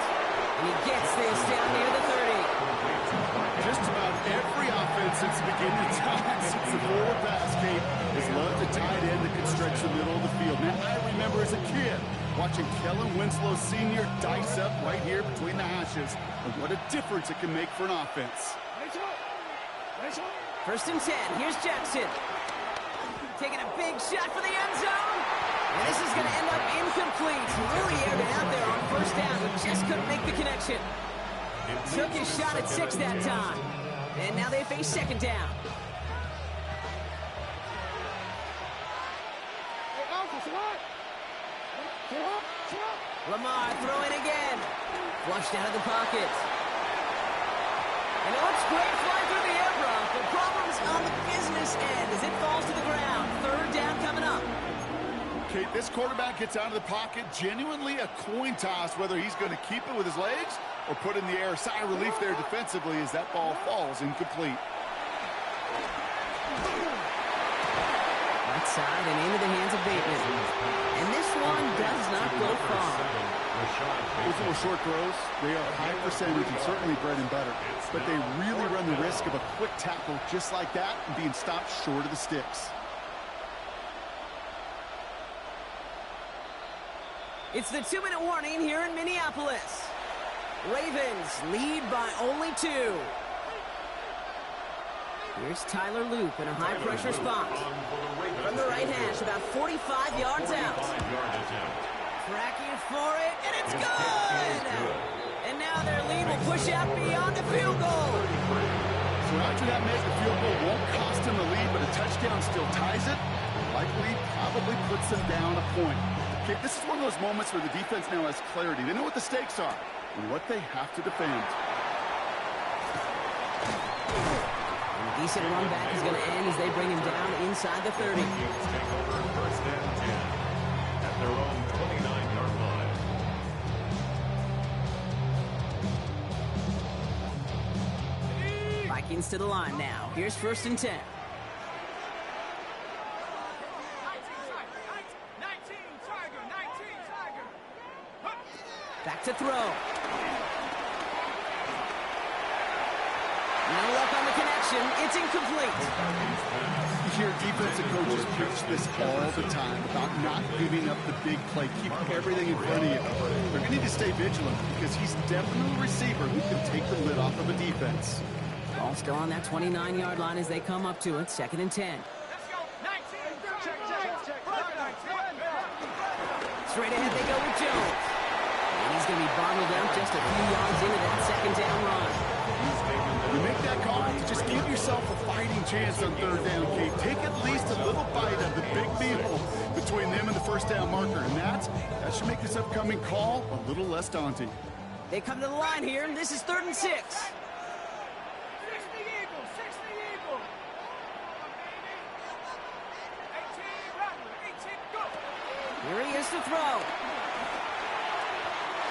And he gets this down near the 30. Just about every offense since the beginning of time, since the forward pass, Kate, has loved a tight end that can stretch the middle of the field. Now, I remember as a kid watching Kellen Winslow Sr. dice up right here between the hashes, and what a difference it can make for an offense. First and 10. Here's Jackson. Taking a big shot for the end zone. And this is going to end up incomplete. He really aired it out there on first down, but just couldn't make the connection. Took his shot at 6 that time. And now they face second down. Lamar throwing again. Flushed out of the pocket. And it looks great flying through the air, bro. The problem's on the business end as it falls to the ground. Third down coming up. Kate, this quarterback gets out of the pocket, genuinely a coin toss whether he's going to keep it with his legs or put in the air. Sigh of relief there defensively as that ball falls incomplete. Right side and into the hands of Bateman. And this one does not go far. Those little short throws, they are high percentage and certainly bread and butter. But they really run the risk of a quick tackle just like that and being stopped short of the sticks. It's the 2-minute warning here in Minneapolis. Ravens lead by only 2. Here's Tyler Loop in a high-pressure spot. From the right hash, about 45 yards out. Tracking for it, and it's good! And now their lead will push out beyond the field goal. So after that make, the field goal won't cost them the lead, but a touchdown still ties it. Likely, probably puts them down a point. Okay, this is one of those moments where the defense now has clarity. They know what the stakes are and what they have to defend. And a decent run back is going to end as they bring him down inside the 30. Take over first and 10 at their own 29-yard line. Vikings to the line now. Here's first and 10. Back to throw. No luck on the connection. It's incomplete. You hear defensive coaches preach this all the time about not giving up the big play, keeping everything in front of you. They're going to need to stay vigilant because he's definitely a receiver who can take the lid off of a defense. Ball still on that 29-yard line as they come up to it. Second and 10. Straight ahead they go with Jones. And he's going to be bottled up just a few yards into that second down run. You make that call to just give yourself a fighting chance on third down, Kate. Take at least a little bite of the big meal between them and the first down marker. And that should make this upcoming call a little less daunting. They come to the line here, and this is 3rd and 6. 60 Eagles, 60 Eagles. 18, Rattler, 18, go. Here he is to throw.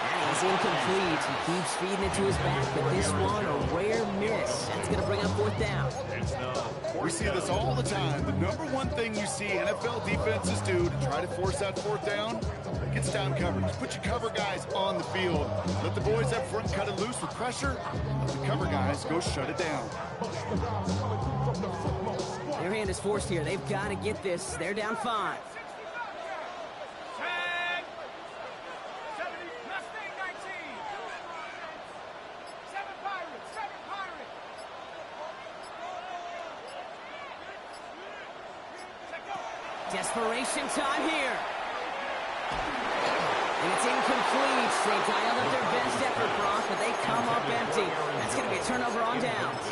And he's incomplete. He keeps feeding it to his back, but this one, a rare miss. That's going to bring up 4th down. We see this all the time. The number one thing you see NFL defenses do to try to force that 4th down, gets down coverage. Put your cover guys on the field. Let the boys up front cut it loose with pressure. Let the cover guys go shut it down. Their hand is forced here. They've got to get this. They're down 5. Desperation time here. And it's incomplete. They dialed up their best effort, Brock, but they come up empty. That's going to be a turnover on downs.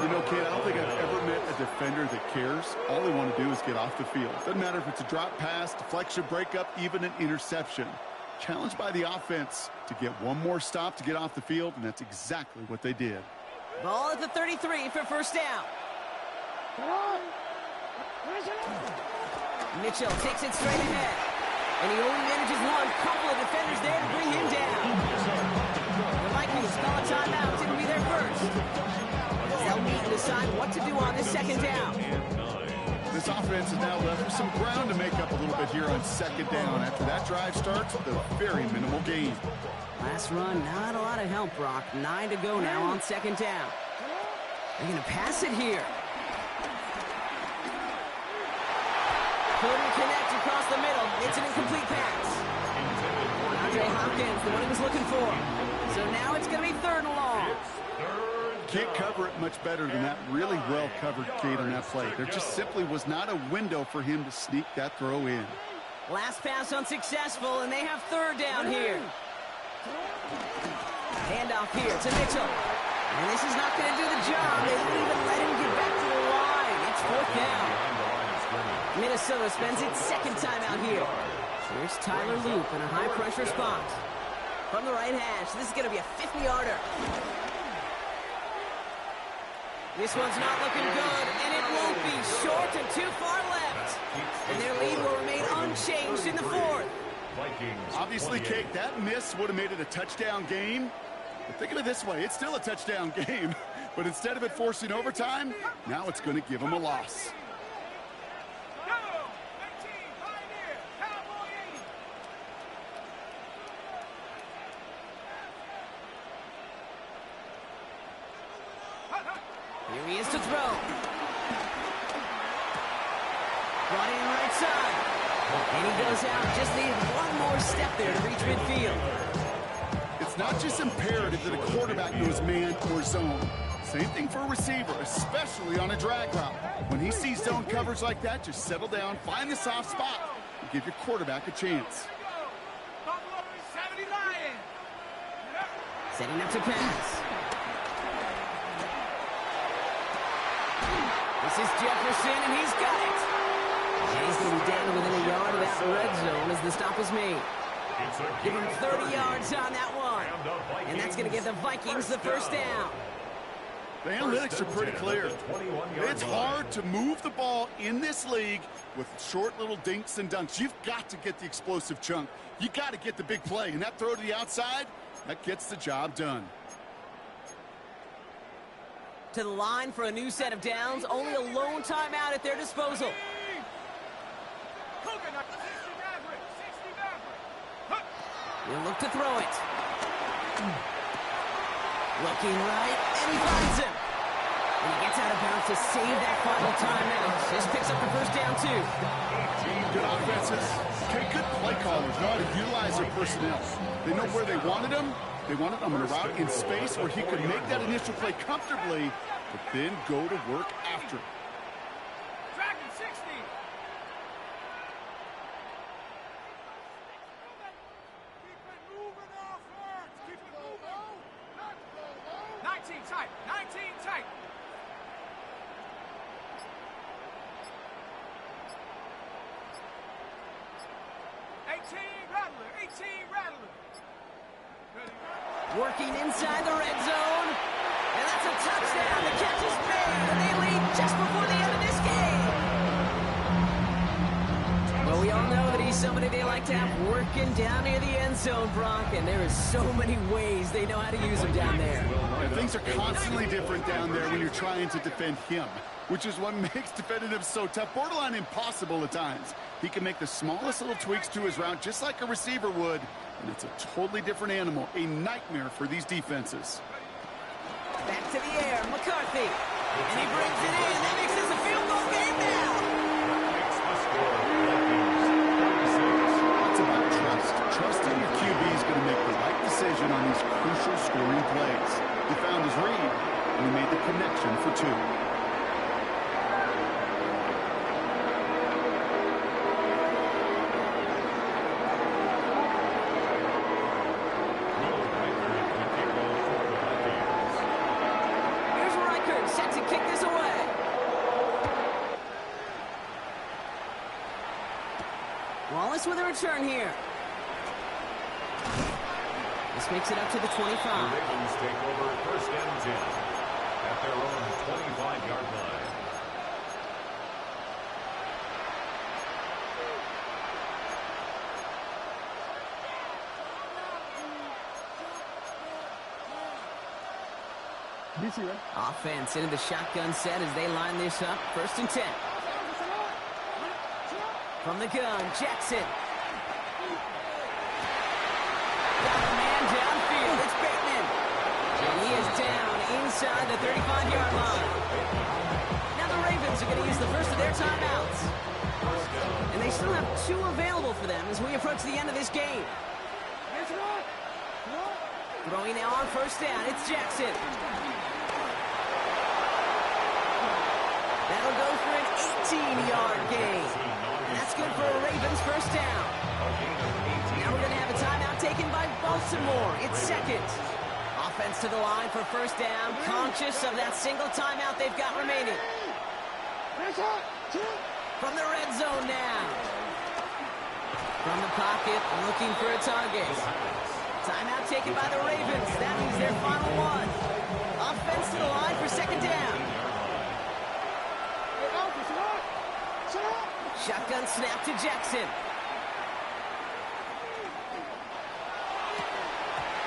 You know, kid, I don't think I've ever met a defender that cares. All they want to do is get off the field. Doesn't matter if it's a drop pass, deflection, breakup, even an interception. Challenged by the offense to get one more stop to get off the field, and that's exactly what they did. Ball at the 33 for first down. Mitchell takes it straight ahead. And he only manages one. Couple of defenders there to bring him down. The Vikings call a timeout. Didn't be there first. They'll meet and decide what to do on this second down. This offense is now left with some ground to make up a little bit here on second down. After that drive starts with a very minimal gain. Last run, not a lot of help, Brock. 9 to go now on second down. They're going to pass it here. Couldn't connect across the middle. It's an incomplete pass. Andre Hopkins, the one he was looking for. So now it's going to be 3rd and long. Can't cover it much better than that. Really well covered gate on that play. There just simply was not a window for him to sneak that throw in. Last pass unsuccessful, and they have 3rd down here. Handoff here to Mitchell. And this is not going to do the job. They won't even let him get back to the line. It's 4th down. Minnesota spends its 2nd time out here. Here's Tyler Loop in a high-pressure spot. From the right hash, this is going to be a 50-yarder. This one's not looking good, and it won't be. Short and too far left. And their lead will remain unchanged in the 4th. Obviously, Kate, that miss would have made it a touchdown game. But think of it this way, it's still a touchdown game. But instead of it forcing overtime, now it's going to give them a loss. Here he is to throw. Brought in right side. And he goes out. Just needed one more step there to reach midfield. It's not just imperative that a quarterback knows man or zone. Same thing for a receiver, especially on a drag route. When he sees zone coverage like that, just settle down, find the soft spot, and give your quarterback a chance. Setting up to pass. This is Jefferson, and he's got it. And he's going to be down to within a yard of that red zone as the stop is made. Give him 30 yards on that one. And that's going to give the Vikings the 1st down. The analytics are pretty clear. It's hard to move the ball in this league with short little dinks and dunks. You've got to get the explosive chunk. You got to get the big play. And that throw to the outside, that gets the job done. To the line for a new set of downs. Only a lone timeout at their disposal. He'll look to throw it. Looking right, and he finds him. And he gets out of bounds to save that final timeout. This picks up the 1st down, too. Good offenses. Okay, good play callers know how to utilize their personnel. They know where they wanted him. They wanted him in a route in space where he could make that initial play comfortably, but then go to work after. Dragon 60. 19 tight. 19 tight. Rattler. 18 Rattler. Working inside the red zone. And that's a touchdown. The catch is made, and they lead just before the end of this game. Well, we all know that he's somebody they like to have working down near the end zone, Brock, and there is so many ways they know how to use him down there. And things are constantly different down there when you're trying to defend him, which is what makes defending him so tough, borderline impossible at times. He can make the smallest little tweaks to his route just like a receiver would, and it's a totally different animal, a nightmare for these defenses. Back to the air, McCarthy. And he brings it in. That makes this a field goal game now. It's about trust. Trusting your QB is going to make the right decision on these crucial scoring plays. He found his read, and he made the connection for 2. With a return here. This makes it up to the 25. The Ravens take over 1st and 10 at their own 25-yard line. Offense into the shotgun set as they line this up. 1st and 10. From the gun, Jackson. Got a man downfield. It's Bateman. And he is down inside the 35-yard line. Now the Ravens are going to use the first of their timeouts. And they still have 2 available for them as we approach the end of this game. Throwing now on first down. It's Jackson. That'll go for an 18-yard gain. And that's good for a Ravens first down. Now we're going to have a timeout taken by Baltimore. It's second. Offense to the line for first down. Conscious of that single timeout they've got remaining. From the red zone now. From the pocket, looking for a target. Timeout taken by the Ravens. That means their final one. Offense to the line for second down. Shotgun snap to Jackson.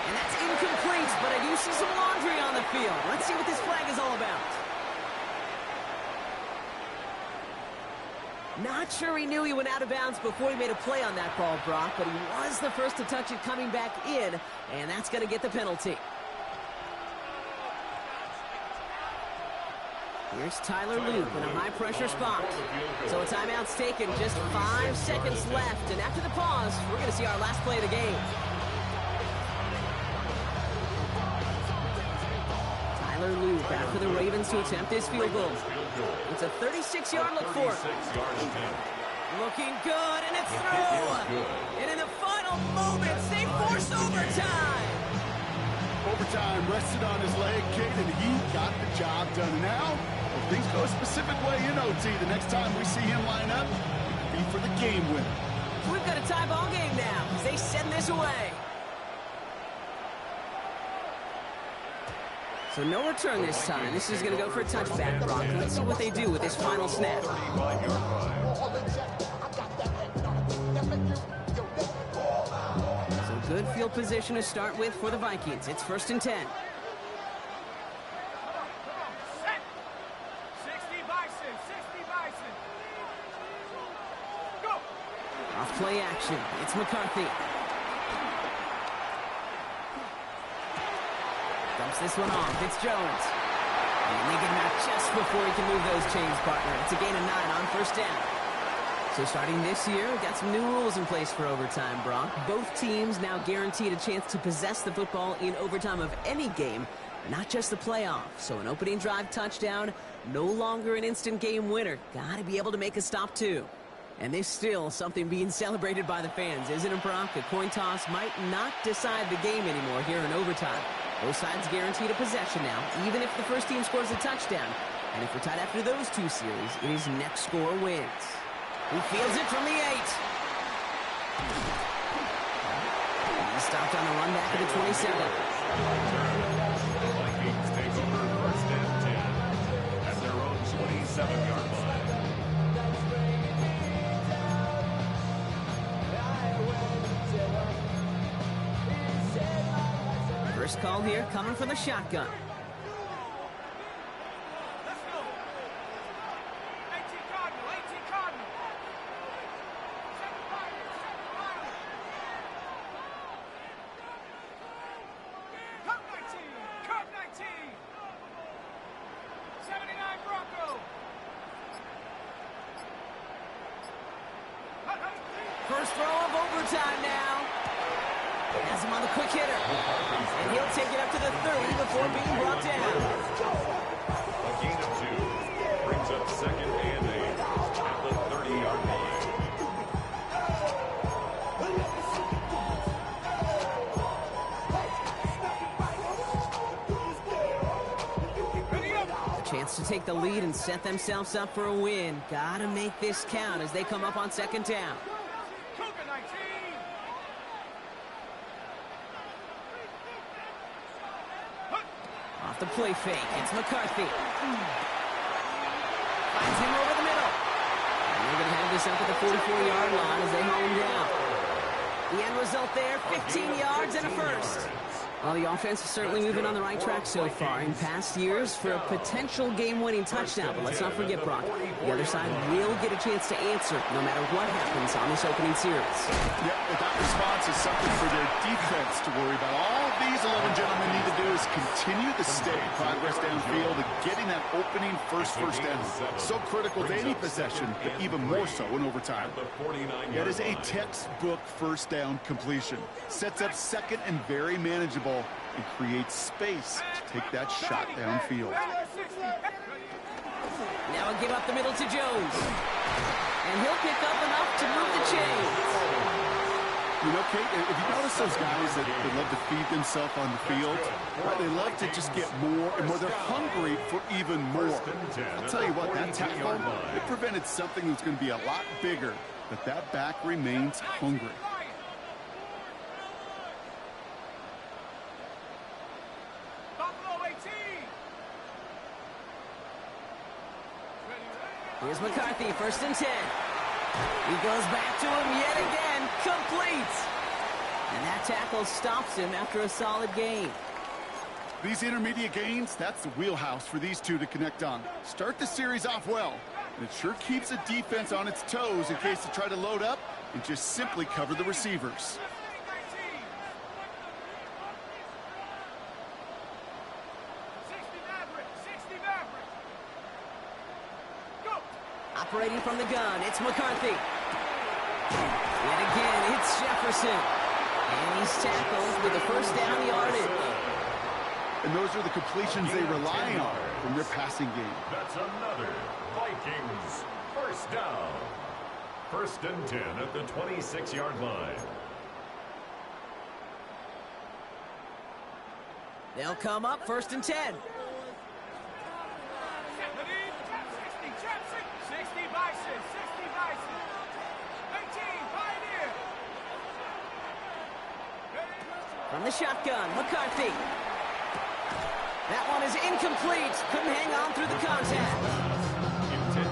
And that's incomplete, but I do see some laundry on the field. Let's see what this flag is all about. Not sure he knew he went out of bounds before he made a play on that ball, Brock, but he was the first to touch it coming back in, and that's going to get the penalty. Here's Tyler Loop in a high-pressure spot. So a timeout's taken, just 5 seconds left, and after the pause, we're going to see our last play of the game. Tyler Loop after the Ravens to attempt this field goal. It's a 36-yard look for it. Looking good, and it's through. And in the final moments, they force overtime. Overtime rested on his leg, Kate, and he got the job done. Now, if things go a specific way in OT, the next time we see him line up, it'll be for the game winner. So we've got a tie ball game now as they send this away. So no return this time. This is going to go for a touchback, Brock. Let's see what they do with this final snap. So good field position to start with for the Vikings. It's 1st and 10. Off play action. It's McCarthy. Dumps this one off. It's Jones. And they get him out just before he can move those chains, partner. It's a gain of 9 on first down. So starting this year, we've got some new rules in place for overtime, Brock. Both teams now guaranteed a chance to possess the football in overtime of any game, not just the playoffs. So an opening drive touchdown, no longer an instant game winner. Got to be able to make a stop, too. And there's still something being celebrated by the fans, isn't it, Brock? A coin toss might not decide the game anymore here in overtime. Both sides guaranteed a possession now, even if the first team scores a touchdown. And if we're tied after those 2 series, it is next score wins. He fields it from the 8. He stopped on the run back at the 27. The Vikings take over 1st and 10 at their own 27-yard line. First call here coming from the shotgun. Let's go. 18 Cardinal, 18 Cardinal. Set the fire. Cut 19, cut 19. 79 Bronco. First throw of overtime now. Has him on the quick hitter. And he'll take it up to the 30 before being brought down. A gain of 2 brings up 2nd and 8 at the 30-yard line. A chance to take the lead and set themselves up for a win. Gotta make this count as they come up on 2nd down. Off the play fake, it's McCarthy. Finds him over the middle. And they're going to have this up at the 44-yard line as they haul him down. The end result there, 15 yards and a first. Well, the offense is certainly moving on the right track so far. In past years, for a potential game-winning touchdown. But let's not forget, Brock, the other side will get a chance to answer no matter what happens on this opening series. Yep, that response is something for their defense to worry about. All these 11 gentlemen need to do is continue the steady progress downfield and getting that opening first down. So critical to any possession, but even more so in overtime. That is a textbook first down completion. Sets up second and very manageable and creates space to take that shot downfield. Now a give up the middle to Jones. And he'll pick up enough to move the chains. You know, Kate, if you notice those guys that they love to feed themselves on the field, right? They love to just get more and more. They're hungry for even more. I'll tell you what, that tackle, it prevented something that's going to be a lot bigger, but that back remains hungry. Here's McCarthy, 1st and 10. He goes back to him yet again, complete. And that tackle stops him after a solid gain. These intermediate gains, that's the wheelhouse for these two to connect on. Start the series off well, and it sure keeps the defense on its toes in case they try to load up and just simply cover the receivers. Operating from the gun, it's McCarthy. Yet again, it's Jefferson. And he's tackled with a 1st down yardage. And those are the completions they rely on from their passing game. That's another Vikings 1st down. 1st and 10 at the 26-yard line. They'll come up 1st and 10. 60 Bison, 60 Bison. 18, Pioneer. From the shotgun, McCarthy. That one is incomplete. Couldn't hang on through the contact.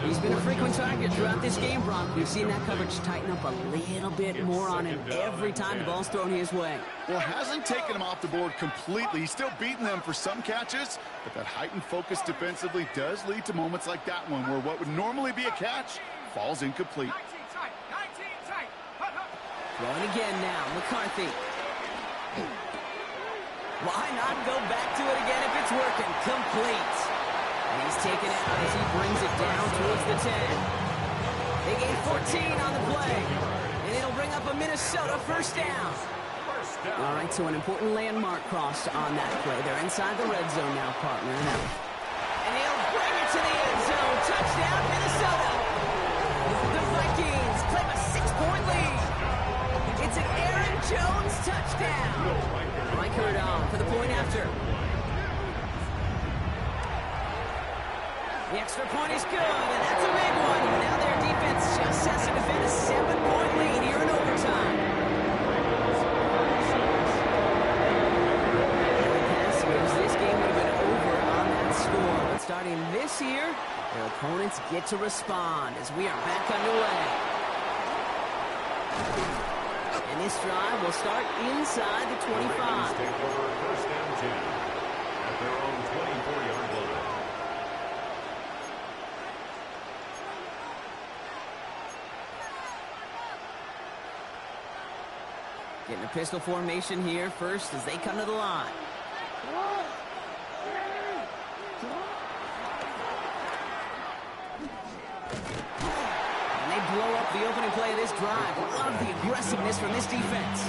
He's been a frequent target throughout this game, Brock. We've seen that coverage tighten up a little bit more on him every time the ball's thrown his way. Well, hasn't taken him off the board completely. He's still beating them for some catches, but that heightened focus defensively does lead to moments like that one where what would normally be a catch falls incomplete. 19 tight. Throwing again now, McCarthy. Why not go back to it again if it's working? Complete. And he's taken it out as he brings it down towards the 10. They gain 14 on the play. And it'll bring up a Minnesota 1st down. All right, so an important landmark crossed on that play. They're inside the red zone now, partner. And he'll bring it to the end zone. Touchdown, Minnesota. The Vikings claim a 6-point lead. It's an Aaron Jones touchdown. Reichert on for the point after. The extra point is good, and that's a big one. Now their defense just has to defend a 7-point lead here in overtime. This game would have been over on that score. But starting this year, their opponents get to respond as we are back underway. And this drive will start inside the 25. Take over 1st and 10 at their own 24-yard line. Getting a pistol formation here first as they come to the line. And they blow up the opening play of this drive. Love the aggressiveness from this defense.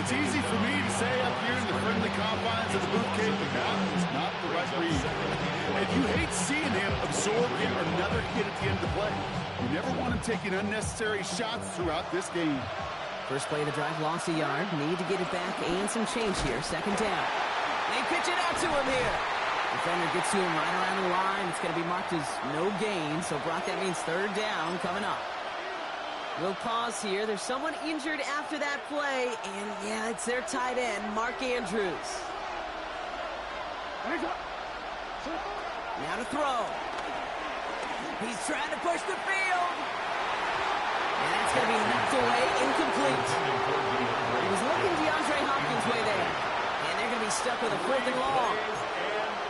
It's easy for me to say up here in the friendly confines of the boot cave, but that was not the right read. And you hate seeing him absorb another hit at the end of the play. You never want him taking unnecessary shots throughout this game. First play of the drive, lost a yard. Need to get it back and some change here. 2nd down. They pitch it out to him here. Defender gets to him right around the line. It's going to be marked as no gain. So, Brock, that means 3rd down coming up. We'll pause here. There's someone injured after that play. And, yeah, it's their tight end, Mark Andrews. Now to throw. He's trying to push the field. And that's going to be knocked away, incomplete. He was looking DeAndre Hopkins' way there. he's stuck with a 4th and long.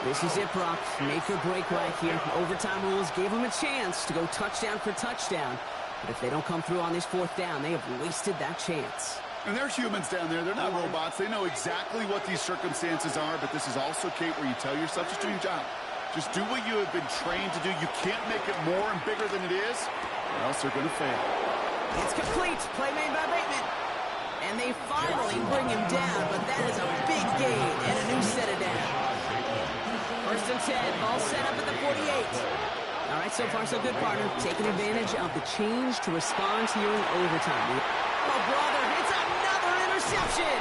This is it, Brock. Make or break right here. Overtime rules gave him a chance to go touchdown for touchdown. But if they don't come through on this 4th down, they have wasted that chance. And there's humans down there. They're not robots. They know exactly what these circumstances are, but this is also, Kate, where you tell yourself, just do your job. Just do what you have been trained to do. You can't make it more and bigger than it is, or else they're going to fail. It's complete. Play made by Bateman. And they finally bring him down, but that is a big gain and a new set of down. 1st and 10. Ball set up at the 48. All right, so far so good, partner. Taking advantage of the change to respond here in overtime. Oh, brother, it's another interception.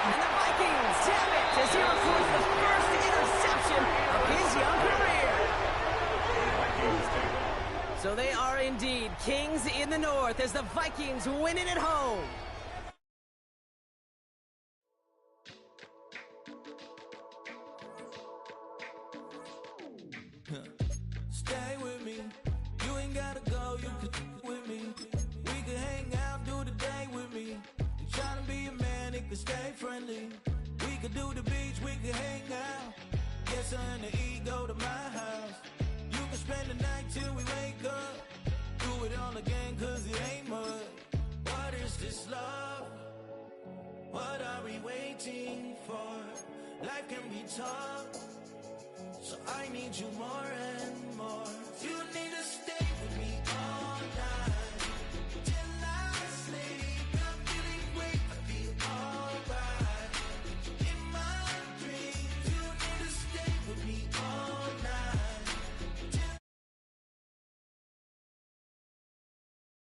And the Vikings have it as he records the first interception of his young career. So they are indeed kings in the north as the Vikings win it at home. Stay with me. You ain't gotta go, you can with me. We can hang out, do the day with me. You tryna be a man, it can stay friendly. We could do the beach, we can hang out. Get something to eat, go to my house. You can spend the night till we wake up. Do it all again, cause it ain't mud. What is this love? What are we waiting for? Life can be tough, so I need you more and more. You need to stay